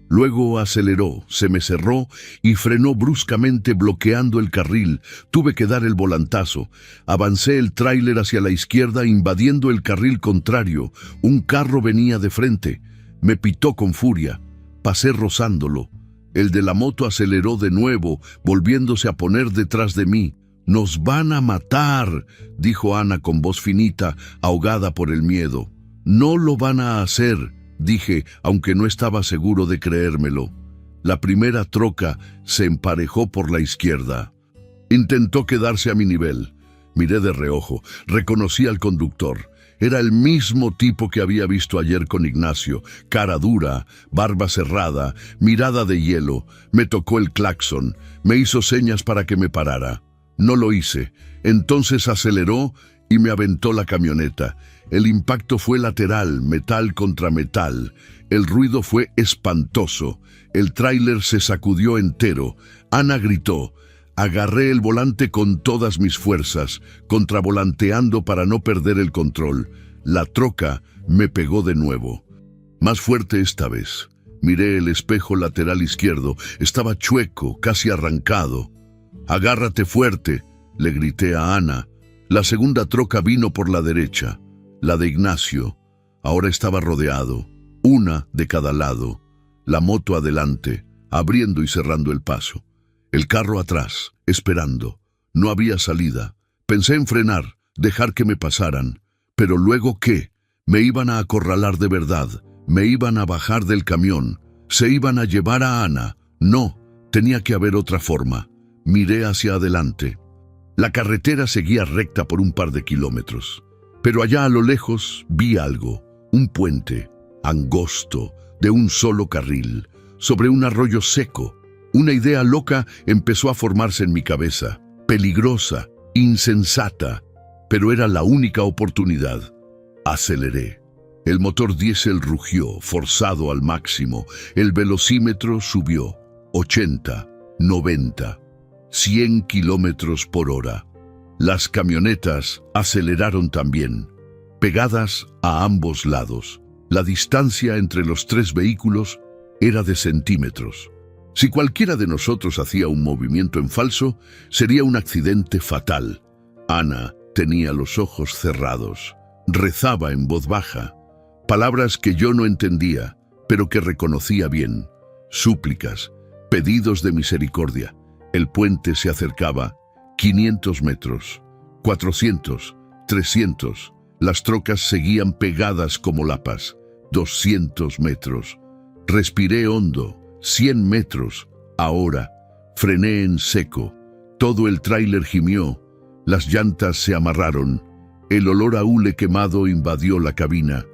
Luego aceleró, se me cerró y frenó bruscamente bloqueando el carril. Tuve que dar el volantazo. Avancé el tráiler hacia la izquierda invadiendo el carril contrario. Un carro venía de frente. Me pitó con furia. Pasé rozándolo. El de la moto aceleró de nuevo, volviéndose a poner detrás de mí. «Nos van a matar», dijo Ana con voz finita, ahogada por el miedo. «No lo van a hacer», dije, aunque no estaba seguro de creérmelo. La primera troca se emparejó por la izquierda. Intentó quedarse a mi nivel. Miré de reojo, reconocí al conductor. Era el mismo tipo que había visto ayer con Ignacio, cara dura, barba cerrada, mirada de hielo. Me tocó el claxon, me hizo señas para que me parara. No lo hice. Entonces aceleró y me aventó la camioneta. El impacto fue lateral, metal contra metal. El ruido fue espantoso. El tráiler se sacudió entero. Ana gritó. Agarré el volante con todas mis fuerzas, contravolanteando para no perder el control. La troca me pegó de nuevo. Más fuerte esta vez. Miré el espejo lateral izquierdo. Estaba chueco, casi arrancado. «Agárrate fuerte», le grité a Ana. La segunda troca vino por la derecha, la de Ignacio. Ahora estaba rodeado, una de cada lado. La moto adelante, abriendo y cerrando el paso. El carro atrás, esperando. No había salida. Pensé en frenar, dejar que me pasaran. Pero luego, ¿qué? Me iban a acorralar de verdad. Me iban a bajar del camión. Se iban a llevar a Ana. No, tenía que haber otra forma. Miré hacia adelante. La carretera seguía recta por un par de kilómetros. Pero allá a lo lejos vi algo. Un puente, angosto, de un solo carril, sobre un arroyo seco. Una idea loca empezó a formarse en mi cabeza. Peligrosa, insensata, pero era la única oportunidad. Aceleré. El motor diésel rugió, forzado al máximo. El velocímetro subió. 80, 90, 100 kilómetros por hora. Las camionetas aceleraron también, pegadas a ambos lados. La distancia entre los 3 vehículos era de centímetros. Si cualquiera de nosotros hacía un movimiento en falso, sería un accidente fatal. Ana tenía los ojos cerrados. Rezaba en voz baja. Palabras que yo no entendía, pero que reconocía bien. Súplicas, pedidos de misericordia. El puente se acercaba. 500 metros, 400, 300. Las trocas seguían pegadas como lapas. 200 metros. Respiré hondo. 100 metros. Ahora. Frené en seco. Todo el tráiler gimió. Las llantas se amarraron. El olor a hule quemado invadió la cabina.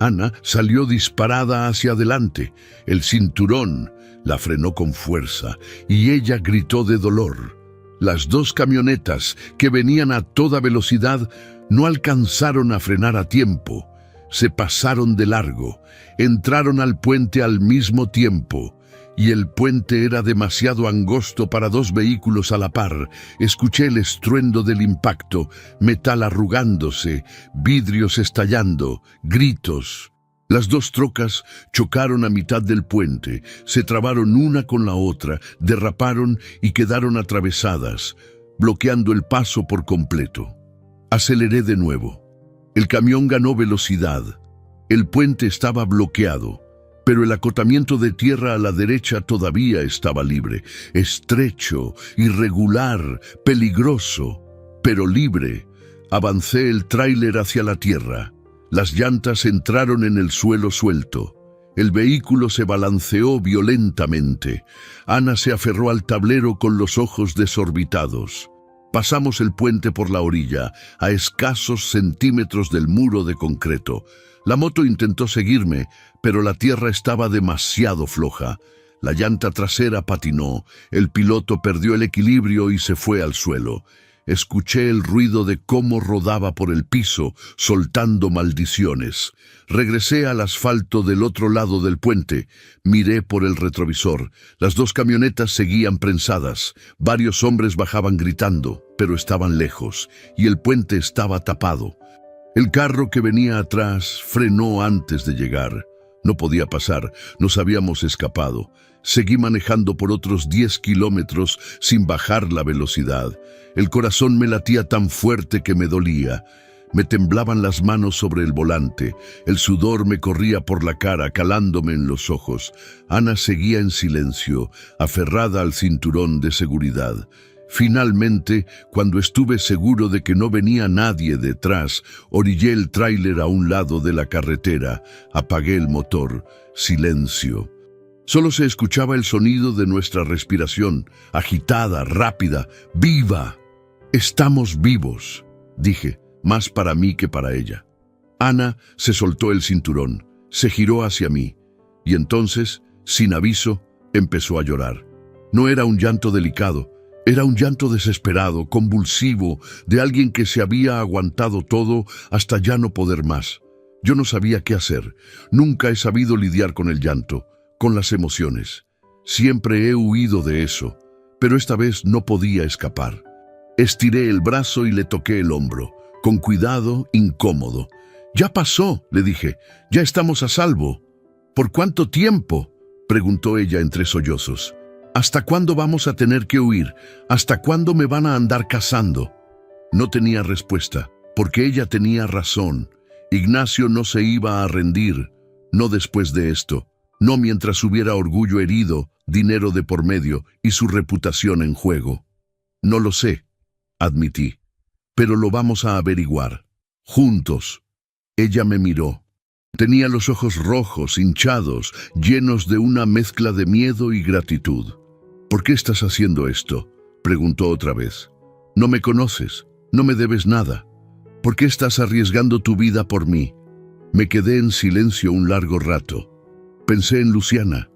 Ana salió disparada hacia adelante. El cinturón la frenó con fuerza y ella gritó de dolor. Las 2 camionetas que venían a toda velocidad no alcanzaron a frenar a tiempo. Se pasaron de largo, entraron al puente al mismo tiempo, y el puente era demasiado angosto para 2 vehículos a la par. Escuché el estruendo del impacto, metal arrugándose, vidrios estallando, gritos. Las 2 trocas chocaron a mitad del puente, se trabaron una con la otra, derraparon y quedaron atravesadas, bloqueando el paso por completo. Aceleré de nuevo. El camión ganó velocidad. El puente estaba bloqueado, pero el acotamiento de tierra a la derecha todavía estaba libre, estrecho, irregular, peligroso, pero libre. Avancé el tráiler hacia la tierra. Las llantas entraron en el suelo suelto. El vehículo se balanceó violentamente. Ana se aferró al tablero con los ojos desorbitados. Pasamos el puente por la orilla, a escasos centímetros del muro de concreto. La moto intentó seguirme, pero la tierra estaba demasiado floja. La llanta trasera patinó, el piloto perdió el equilibrio y se fue al suelo. Escuché el ruido de cómo rodaba por el piso, soltando maldiciones. Regresé al asfalto del otro lado del puente. Miré por el retrovisor. Las 2 camionetas seguían prensadas. Varios hombres bajaban gritando, pero estaban lejos, y el puente estaba tapado. El carro que venía atrás frenó antes de llegar. No podía pasar, nos habíamos escapado. Seguí manejando por otros 10 kilómetros sin bajar la velocidad. El corazón me latía tan fuerte que me dolía. Me temblaban las manos sobre el volante. El sudor me corría por la cara, calándome en los ojos. Ana seguía en silencio, aferrada al cinturón de seguridad. Finalmente, cuando estuve seguro de que no venía nadie detrás, orillé el tráiler a un lado de la carretera. Apagué el motor. Silencio. Solo se escuchaba el sonido de nuestra respiración, agitada, rápida, viva. «Estamos vivos», dije, más para mí que para ella. Ana se soltó el cinturón, se giró hacia mí, y entonces, sin aviso, empezó a llorar. No era un llanto delicado, era un llanto desesperado, convulsivo, de alguien que se había aguantado todo hasta ya no poder más. Yo no sabía qué hacer. Nunca he sabido lidiar con el llanto, con las emociones. Siempre he huido de eso, pero esta vez no podía escapar. Estiré el brazo y le toqué el hombro, con cuidado, incómodo. «Ya pasó», le dije, «ya estamos a salvo». «¿Por cuánto tiempo?», preguntó ella entre sollozos. «¿Hasta cuándo vamos a tener que huir? ¿Hasta cuándo me van a andar cazando?». No tenía respuesta, porque ella tenía razón. Ignacio no se iba a rendir, no después de esto, no mientras hubiera orgullo herido, dinero de por medio y su reputación en juego. «No lo sé», admití, «pero lo vamos a averiguar. Juntos». Ella me miró. Tenía los ojos rojos, hinchados, llenos de una mezcla de miedo y gratitud. «¿Por qué estás haciendo esto?», preguntó otra vez. «No me conoces, no me debes nada. ¿Por qué estás arriesgando tu vida por mí?». Me quedé en silencio un largo rato. Pensé en Luciana.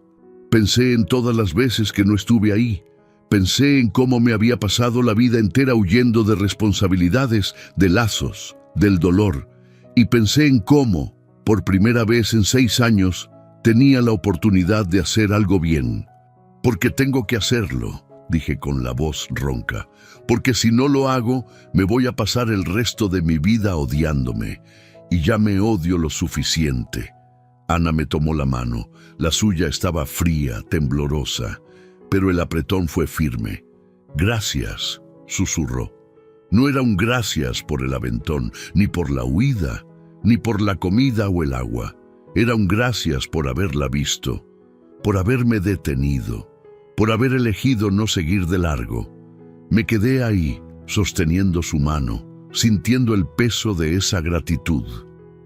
Pensé en todas las veces que no estuve ahí. Pensé en cómo me había pasado la vida entera huyendo de responsabilidades, de lazos, del dolor. Y pensé en cómo, por primera vez en 6 años, tenía la oportunidad de hacer algo bien. «Porque tengo que hacerlo», dije con la voz ronca. «Porque si no lo hago, me voy a pasar el resto de mi vida odiándome. Y ya me odio lo suficiente». Ana me tomó la mano. La suya estaba fría, temblorosa, pero el apretón fue firme. «Gracias», susurró. No era un gracias por el aventón, ni por la huida, ni por la comida o el agua. Era un gracias por haberla visto, por haberme detenido, por haber elegido no seguir de largo. Me quedé ahí, sosteniendo su mano, sintiendo el peso de esa gratitud.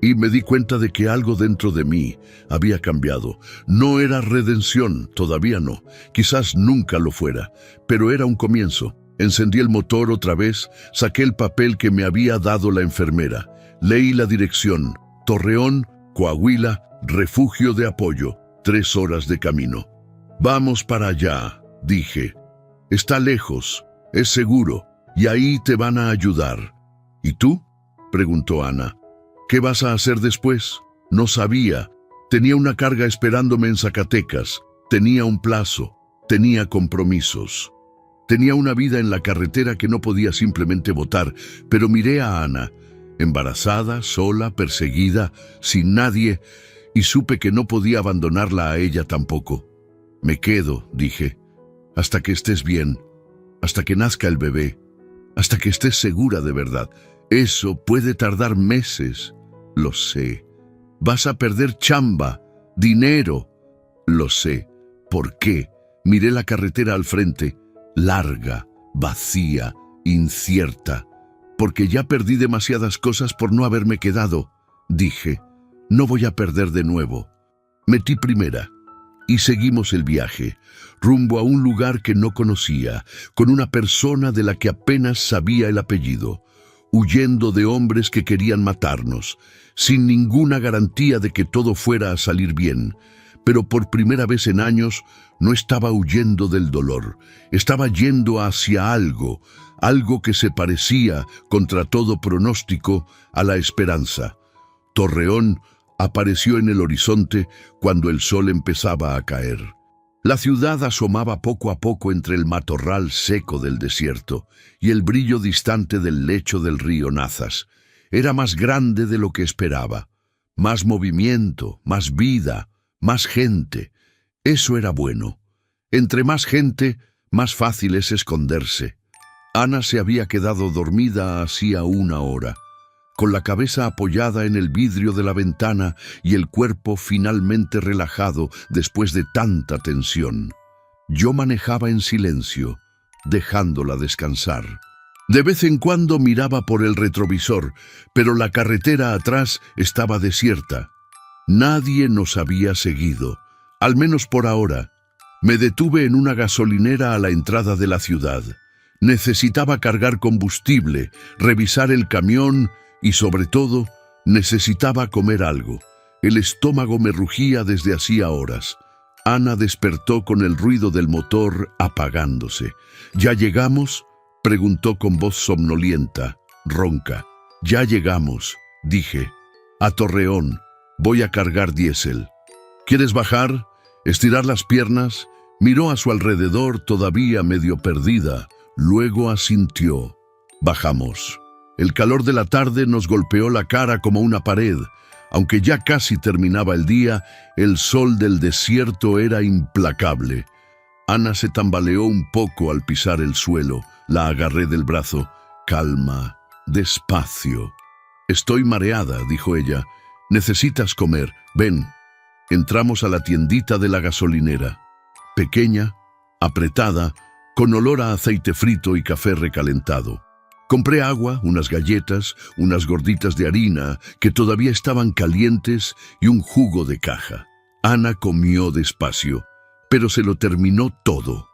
Y me di cuenta de que algo dentro de mí había cambiado. No era redención, todavía no. Quizás nunca lo fuera, pero era un comienzo. Encendí el motor otra vez, saqué el papel que me había dado la enfermera. Leí la dirección: Torreón, Coahuila, refugio de apoyo, 3 horas de camino. «Vamos para allá», dije. «Está lejos, es seguro, y ahí te van a ayudar». «¿Y tú?», preguntó Ana. «¿Qué vas a hacer después?». No sabía. Tenía una carga esperándome en Zacatecas. Tenía un plazo. Tenía compromisos. Tenía una vida en la carretera que no podía simplemente botar, pero miré a Ana, embarazada, sola, perseguida, sin nadie, y supe que no podía abandonarla a ella tampoco. «Me quedo», dije, «hasta que estés bien, hasta que nazca el bebé, hasta que estés segura de verdad. Eso puede tardar meses». «Lo sé. Vas a perder chamba, dinero». «Lo sé». «¿Por qué?». Miré la carretera al frente, larga, vacía, incierta. «Porque ya perdí demasiadas cosas por no haberme quedado», dije. «No voy a perder de nuevo». Metí primera y seguimos el viaje, rumbo a un lugar que no conocía, con una persona de la que apenas sabía el apellido, huyendo de hombres que querían matarnos, sin ninguna garantía de que todo fuera a salir bien. Pero por primera vez en años no estaba huyendo del dolor, estaba yendo hacia algo que se parecía, contra todo pronóstico, a la esperanza. Torreón apareció en el horizonte cuando el sol empezaba a caer. La ciudad asomaba poco a poco entre el matorral seco del desierto y el brillo distante del lecho del río Nazas. Era más grande de lo que esperaba. Más movimiento, más vida, más gente. Eso era bueno. Entre más gente, más fácil es esconderse. Ana se había quedado dormida hacía 1 hora, con la cabeza apoyada en el vidrio de la ventana y el cuerpo finalmente relajado después de tanta tensión. Yo manejaba en silencio, dejándola descansar. De vez en cuando miraba por el retrovisor, pero la carretera atrás estaba desierta. Nadie nos había seguido, al menos por ahora. Me detuve en una gasolinera a la entrada de la ciudad. Necesitaba cargar combustible, revisar el camión y, sobre todo, necesitaba comer algo. El estómago me rugía desde hacía horas. Ana despertó con el ruido del motor apagándose. «¿Ya llegamos?», preguntó con voz somnolienta, ronca. «Ya llegamos», dije. «A Torreón. Voy a cargar diésel». «¿Quieres bajar? ¿Estirar las piernas?». Miró a su alrededor, todavía medio perdida. Luego asintió. Bajamos. El calor de la tarde nos golpeó la cara como una pared. Aunque ya casi terminaba el día, el sol del desierto era implacable. Ana se tambaleó un poco al pisar el suelo. La agarré del brazo. «Calma, despacio». «Estoy mareada», dijo ella. «Necesitas comer. Ven». Entramos a la tiendita de la gasolinera. Pequeña, apretada, con olor a aceite frito y café recalentado. Compré agua, unas galletas, unas gorditas de harina que todavía estaban calientes y un jugo de caja. Ana comió despacio, pero se lo terminó todo.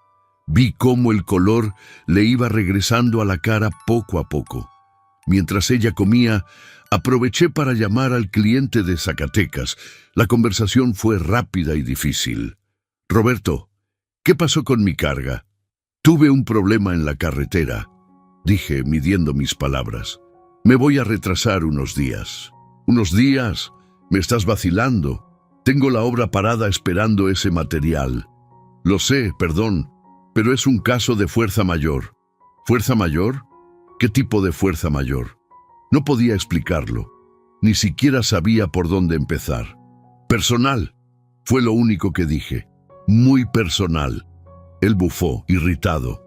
Vi cómo el color le iba regresando a la cara poco a poco. Mientras ella comía, aproveché para llamar al cliente de Zacatecas. La conversación fue rápida y difícil. «Roberto, ¿qué pasó con mi carga?». «Tuve un problema en la carretera», dije, midiendo mis palabras. «Me voy a retrasar unos días». «¿Unos días? Me estás vacilando. Tengo la obra parada esperando ese material». «Lo sé, perdón, pero es un caso de fuerza mayor». «¿Fuerza mayor? ¿Qué tipo de fuerza mayor?». No podía explicarlo. Ni siquiera sabía por dónde empezar. Personal, fue lo único que dije. Muy personal. Él bufó, irritado.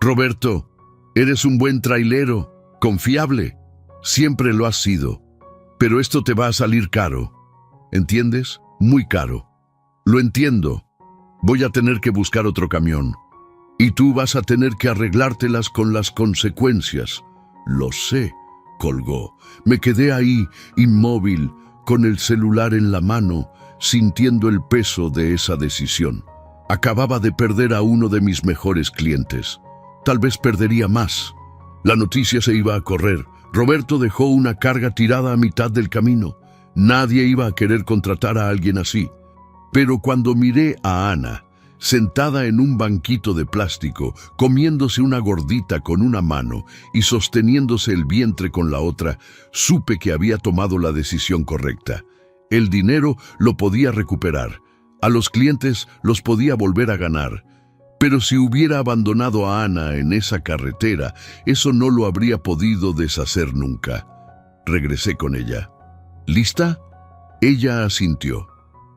Roberto, eres un buen trailero, confiable. Siempre lo has sido. Pero esto te va a salir caro. ¿Entiendes? Muy caro. Lo entiendo. Voy a tener que buscar otro camión. Y tú vas a tener que arreglártelas con las consecuencias. Lo sé, colgó. Me quedé ahí, inmóvil, con el celular en la mano, sintiendo el peso de esa decisión. Acababa de perder a uno de mis mejores clientes. Tal vez perdería más. La noticia se iba a correr. Roberto dejó una carga tirada a mitad del camino. Nadie iba a querer contratar a alguien así. Pero cuando miré a Ana, sentada en un banquito de plástico, comiéndose una gordita con una mano y sosteniéndose el vientre con la otra, supe que había tomado la decisión correcta. El dinero lo podía recuperar. A los clientes los podía volver a ganar. Pero si hubiera abandonado a Ana en esa carretera, eso no lo habría podido deshacer nunca. Regresé con ella. ¿Lista? Ella asintió.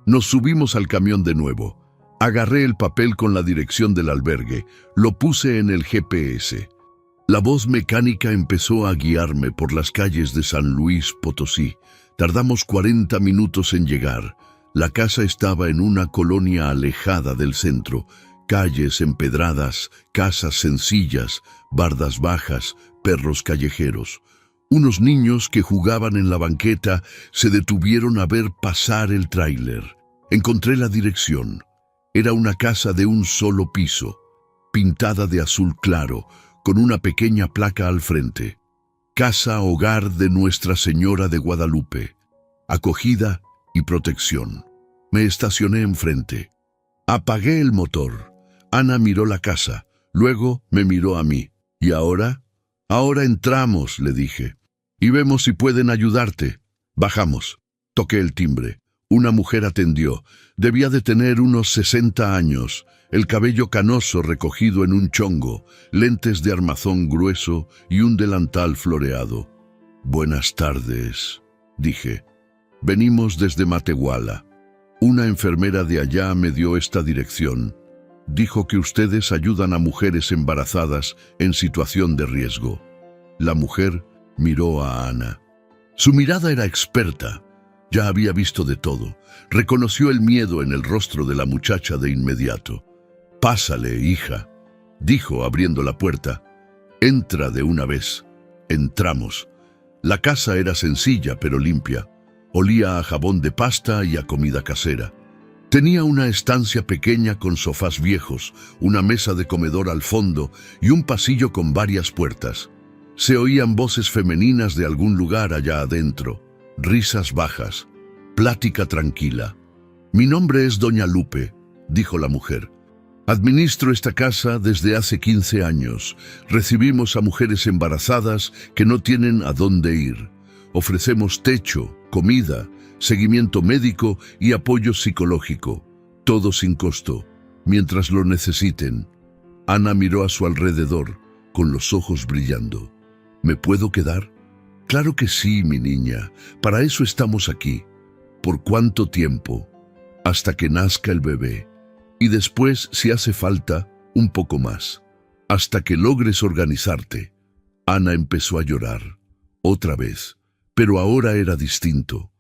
Nos subimos al camión de nuevo. Agarré el papel con la dirección del albergue. Lo puse en el GPS. La voz mecánica empezó a guiarme por las calles de San Luis Potosí. Tardamos 40 minutos en llegar. La casa estaba en una colonia alejada del centro. Calles empedradas, casas sencillas, bardas bajas, perros callejeros. Unos niños que jugaban en la banqueta se detuvieron a ver pasar el tráiler. Encontré la dirección. Era una casa de un solo piso, pintada de azul claro, con una pequeña placa al frente. Casa Hogar de Nuestra Señora de Guadalupe. Acogida y protección. Me estacioné enfrente. Apagué el motor. Ana miró la casa, luego me miró a mí. ¿Y ahora? Ahora entramos, le dije. Y vemos si pueden ayudarte. Bajamos. Toqué el timbre. Una mujer atendió. Debía de tener unos 60 años, el cabello canoso recogido en un chongo, lentes de armazón grueso y un delantal floreado. Buenas tardes, dije. Venimos desde Matehuala. Una enfermera de allá me dio esta dirección. Dijo que ustedes ayudan a mujeres embarazadas en situación de riesgo. La mujer miró a Ana. Su mirada era experta. Ya había visto de todo. Reconoció el miedo en el rostro de la muchacha de inmediato. «Pásale, hija», dijo abriendo la puerta. «Entra de una vez». Entramos. La casa era sencilla pero limpia. Olía a jabón de pasta y a comida casera. Tenía una estancia pequeña con sofás viejos, una mesa de comedor al fondo y un pasillo con varias puertas. Se oían voces femeninas de algún lugar allá adentro, risas bajas, plática tranquila. «Mi nombre es Doña Lupe», dijo la mujer. «Administro esta casa desde hace 15 años. Recibimos a mujeres embarazadas que no tienen a dónde ir. Ofrecemos techo, comida, seguimiento médico y apoyo psicológico, todo sin costo, mientras lo necesiten». Ana miró a su alrededor, con los ojos brillando. «¿Me puedo quedar?» «Claro que sí, mi niña. Para eso estamos aquí». «¿Por cuánto tiempo?» «Hasta que nazca el bebé. Y después, si hace falta, un poco más. Hasta que logres organizarte». Ana empezó a llorar. Otra vez. Pero ahora era distinto.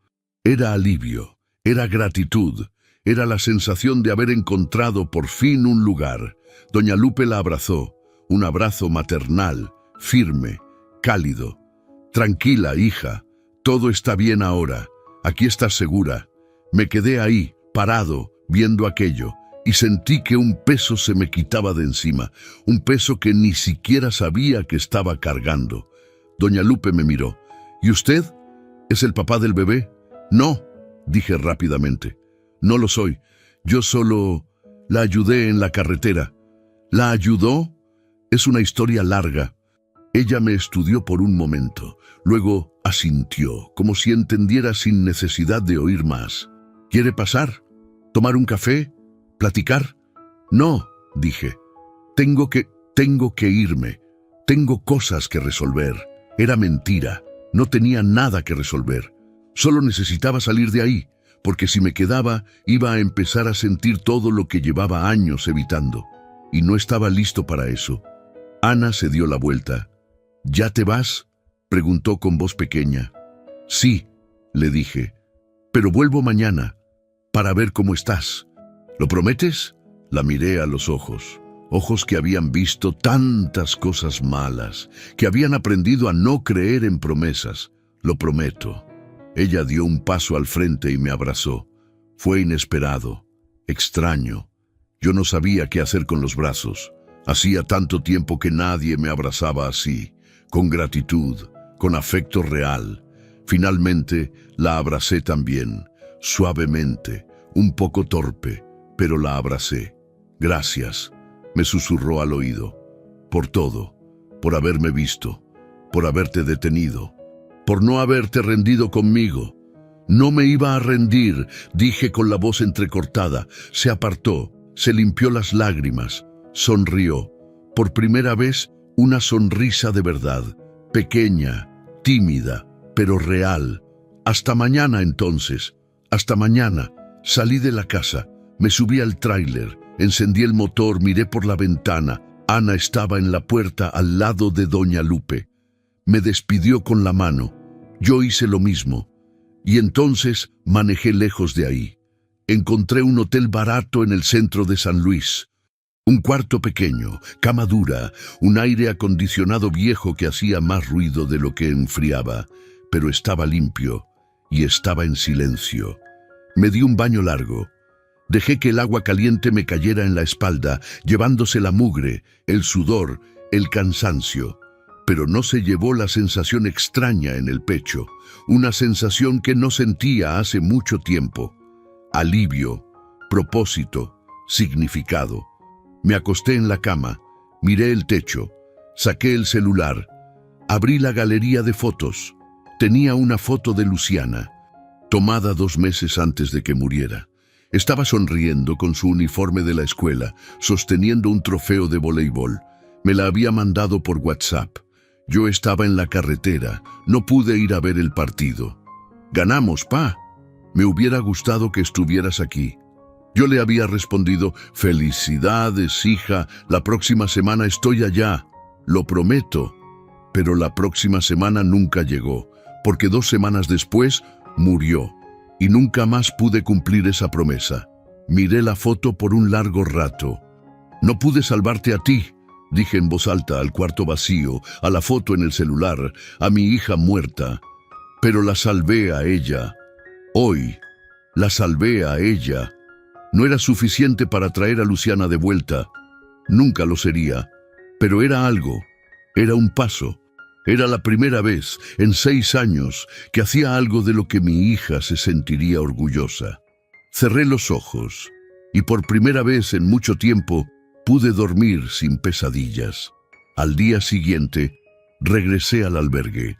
Era alivio, era gratitud, era la sensación de haber encontrado por fin un lugar. Doña Lupe la abrazó, un abrazo maternal, firme, cálido. «Tranquila, hija, todo está bien ahora, aquí estás segura». Me quedé ahí, parado, viendo aquello, y sentí que un peso se me quitaba de encima, un peso que ni siquiera sabía que estaba cargando. Doña Lupe me miró. «¿Y usted? ¿Es el papá del bebé?» «No», dije rápidamente. «No lo soy. Yo solo la ayudé en la carretera». «¿La ayudó?» Es una historia larga. Ella me estudió por un momento. Luego asintió, como si entendiera sin necesidad de oír más. «¿Quiere pasar? ¿Tomar un café? ¿Platicar?» «No», dije. Tengo que irme. Tengo cosas que resolver». Era mentira. No tenía nada que resolver. Solo necesitaba salir de ahí. porque si me quedaba iba a empezar a sentir todo lo que llevaba años evitando, y no estaba listo para eso. Ana se dio la vuelta. ¿Ya te vas?, preguntó con voz pequeña. Sí, le dije, pero vuelvo mañana, para ver cómo estás. ¿Lo prometes? La miré a los ojos, ojos que habían visto tantas cosas malas, que habían aprendido a no creer en promesas. Lo prometo. Ella dio un paso al frente y me abrazó. Fue inesperado, extraño. Yo no sabía qué hacer con los brazos. Hacía tanto tiempo que nadie me abrazaba así, con gratitud, con afecto real. Finalmente la abracé también, suavemente, un poco torpe, pero la abracé. Gracias, me susurró al oído, por todo, por haberme visto, por haberte detenido, por no haberte rendido conmigo. No me iba a rendir, dije con la voz entrecortada. Se apartó, se limpió las lágrimas, sonrió. Por primera vez, una sonrisa de verdad, pequeña, tímida, pero real. Hasta mañana entonces, hasta mañana. Salí de la casa, me subí al tráiler, encendí el motor, miré por la ventana. Ana estaba en la puerta al lado de doña Lupe. Me despidió con la mano. Yo hice lo mismo. Y entonces manejé lejos de ahí. Encontré un hotel barato en el centro de San Luis. Un cuarto pequeño, cama dura, un aire acondicionado viejo que hacía más ruido de lo que enfriaba, pero estaba limpio y estaba en silencio. Me di un baño largo. Dejé que el agua caliente me cayera en la espalda, llevándose la mugre, el sudor, el cansancio. Pero no se llevó la sensación extraña en el pecho, una sensación que no sentía hace mucho tiempo. Alivio, propósito, significado. Me acosté en la cama, miré el techo, saqué el celular, abrí la galería de fotos. Tenía una foto de Luciana, tomada 2 meses antes de que muriera. Estaba sonriendo con su uniforme de la escuela, sosteniendo un trofeo de voleibol. Me la había mandado por WhatsApp. Yo estaba en la carretera, no pude ir a ver el partido. «Ganamos, pa. Me hubiera gustado que estuvieras aquí». Yo le había respondido: «Felicidades, hija, la próxima semana estoy allá, lo prometo». Pero la próxima semana nunca llegó, porque 2 semanas después murió, y nunca más pude cumplir esa promesa. Miré la foto por un largo rato. «No pude salvarte a ti», dije en voz alta al cuarto vacío, a la foto en el celular, a mi hija muerta. Pero la salvé a ella. Hoy, la salvé a ella. No era suficiente para traer a Luciana de vuelta. Nunca lo sería. Pero era algo. Era un paso. Era la primera vez en 6 años que hacía algo de lo que mi hija se sentiría orgullosa. Cerré los ojos y por primera vez en mucho tiempo pude dormir sin pesadillas. Al día siguiente, regresé al albergue.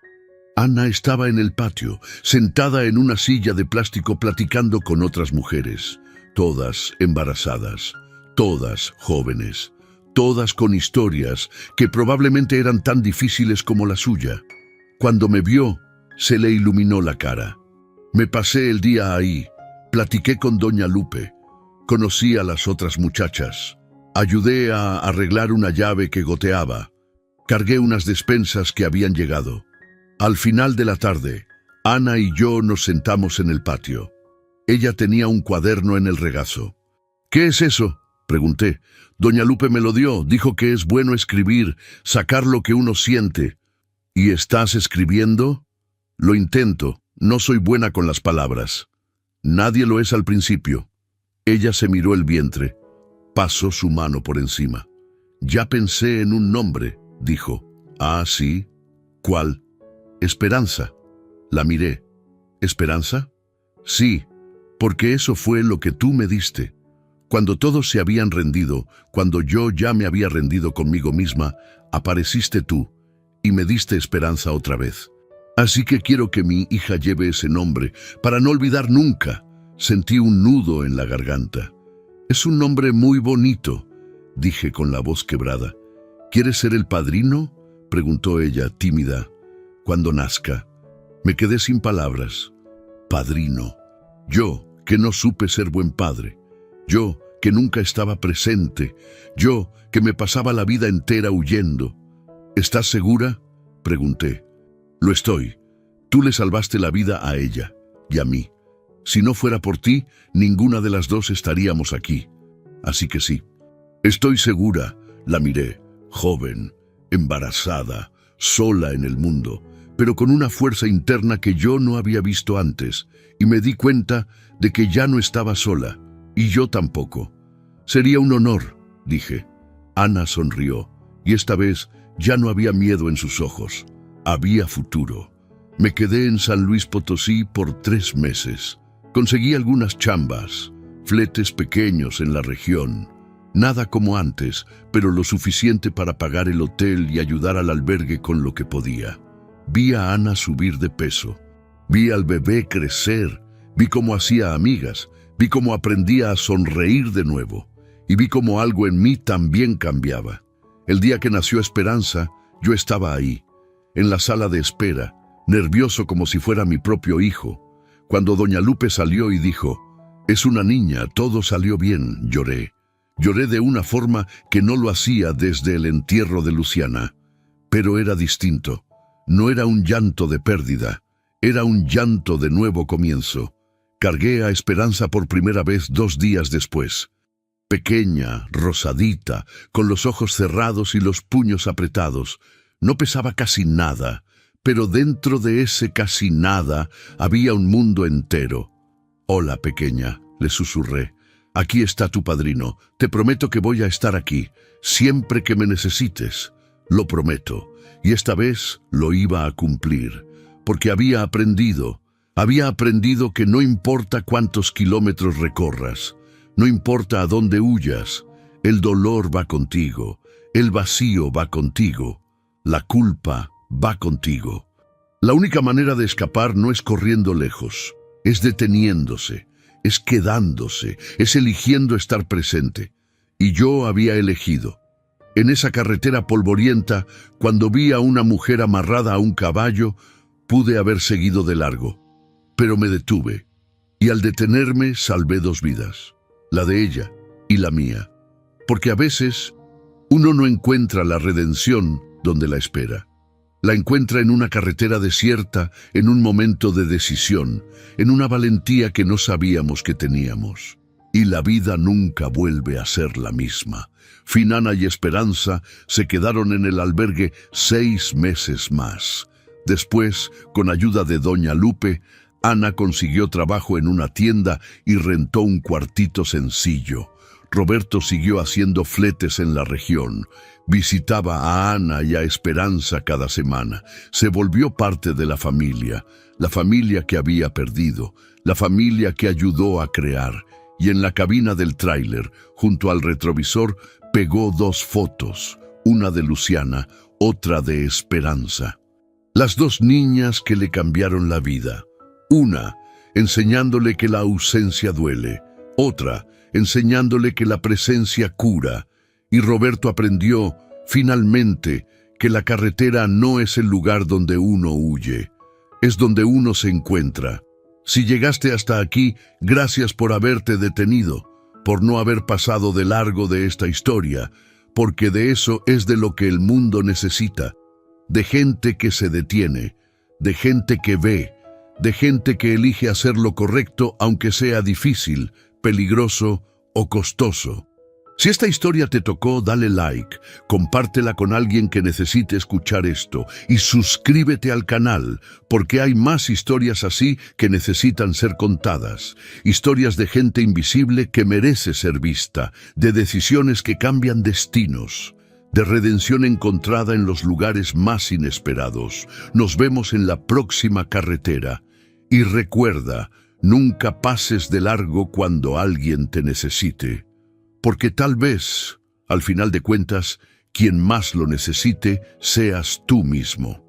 Ana estaba en el patio, sentada en una silla de plástico platicando con otras mujeres, todas embarazadas, todas jóvenes, todas con historias que probablemente eran tan difíciles como la suya. Cuando me vio, se le iluminó la cara. Me pasé el día ahí, platiqué con doña Lupe, conocí a las otras muchachas, ayudé a arreglar una llave que goteaba, cargué unas despensas que habían llegado. Al final de la tarde, Ana y yo nos sentamos en el patio. Ella tenía un cuaderno en el regazo. «¿Qué es eso?», pregunté. «Doña Lupe me lo dio, dijo que es bueno escribir, sacar lo que uno siente». «¿Y estás escribiendo?». «Lo intento, no soy buena con las palabras». «Nadie lo es al principio». Ella se miró el vientre, pasó su mano por encima. «Ya pensé en un nombre», dijo. «Ah, sí. ¿Cuál?». «Esperanza». La miré. «¿Esperanza?». «Sí, porque eso fue lo que tú me diste. Cuando todos se habían rendido, cuando yo ya me había rendido conmigo misma, apareciste tú y me diste esperanza otra vez. Así que quiero que mi hija lleve ese nombre, para no olvidar nunca». Sentí un nudo en la garganta. «Es un nombre muy bonito», dije con la voz quebrada. «¿Quieres ser el padrino?», preguntó ella, tímida. «Cuando nazca». Me quedé sin palabras. Padrino. Yo, que no supe ser buen padre. Yo, que nunca estaba presente. Yo, que me pasaba la vida entera huyendo. ¿Estás segura?, pregunté. Lo estoy. Tú le salvaste la vida a ella y a mí. Si no fuera por ti, ninguna de las dos estaríamos aquí. Así que sí. Estoy segura. La miré, joven, embarazada, sola en el mundo, pero con una fuerza interna que yo no había visto antes, y me di cuenta de que ya no estaba sola, y yo tampoco. Sería un honor, dije. Ana sonrió, y esta vez ya no había miedo en sus ojos. Había futuro. Me quedé en San Luis Potosí por 3 meses. Conseguí algunas chambas, fletes pequeños en la región. Nada como antes, pero lo suficiente para pagar el hotel y ayudar al albergue con lo que podía. Vi a Ana subir de peso. Vi al bebé crecer. Vi cómo hacía amigas. Vi cómo aprendía a sonreír de nuevo. Y vi cómo algo en mí también cambiaba. El día que nació Esperanza, yo estaba ahí, en la sala de espera, nervioso como si fuera mi propio hijo. Cuando doña Lupe salió y dijo, «Es una niña, todo salió bien», lloré. Lloré de una forma que no lo hacía desde el entierro de Luciana. Pero era distinto. No era un llanto de pérdida, era un llanto de nuevo comienzo. Cargué a Esperanza por primera vez 2 días después. Pequeña, rosadita, con los ojos cerrados y los puños apretados. No pesaba casi nada, pero dentro de ese casi nada había un mundo entero. «Hola, pequeña», le susurré. «Aquí está tu padrino. Te prometo que voy a estar aquí, siempre que me necesites. Lo prometo». Y esta vez lo iba a cumplir, porque había aprendido que no importa cuántos kilómetros recorras, no importa a dónde huyas, el dolor va contigo, el vacío va contigo, la culpa va contigo. La única manera de escapar no es corriendo lejos, es deteniéndose, es quedándose, es eligiendo estar presente. Y yo había elegido. En esa carretera polvorienta, cuando vi a una mujer amarrada a un caballo, pude haber seguido de largo. Pero me detuve, y al detenerme salvé 2 vidas, la de ella y la mía. Porque a veces uno no encuentra la redención donde la espera. La encuentra en una carretera desierta, en un momento de decisión, en una valentía que no sabíamos que teníamos. Y la vida nunca vuelve a ser la misma. Finana y Esperanza se quedaron en el albergue 6 meses más. Después, con ayuda de doña Lupe, Ana consiguió trabajo en una tienda y rentó un cuartito sencillo. Roberto siguió haciendo fletes en la región. Visitaba a Ana y a Esperanza cada semana. Se volvió parte de la familia que había perdido, la familia que ayudó a crear. Y en la cabina del tráiler, junto al retrovisor, pegó 2 fotos, una de Luciana, otra de Esperanza. Las 2 niñas que le cambiaron la vida. Una, enseñándole que la ausencia duele. Otra, enseñándole que la presencia cura. Y Roberto aprendió, finalmente, que la carretera no es el lugar donde uno huye, es donde uno se encuentra. Si llegaste hasta aquí, gracias por haberte detenido, por no haber pasado de largo de esta historia, porque de eso es de lo que el mundo necesita, de gente que se detiene, de gente que ve, de gente que elige hacer lo correcto aunque sea difícil, peligroso o costoso. Si esta historia te tocó, dale like, compártela con alguien que necesite escuchar esto y suscríbete al canal, porque hay más historias así que necesitan ser contadas. Historias de gente invisible que merece ser vista, de decisiones que cambian destinos, de redención encontrada en los lugares más inesperados. Nos vemos en la próxima carretera. Y recuerda, nunca pases de largo cuando alguien te necesite. Porque tal vez, al final de cuentas, quien más lo necesite seas tú mismo.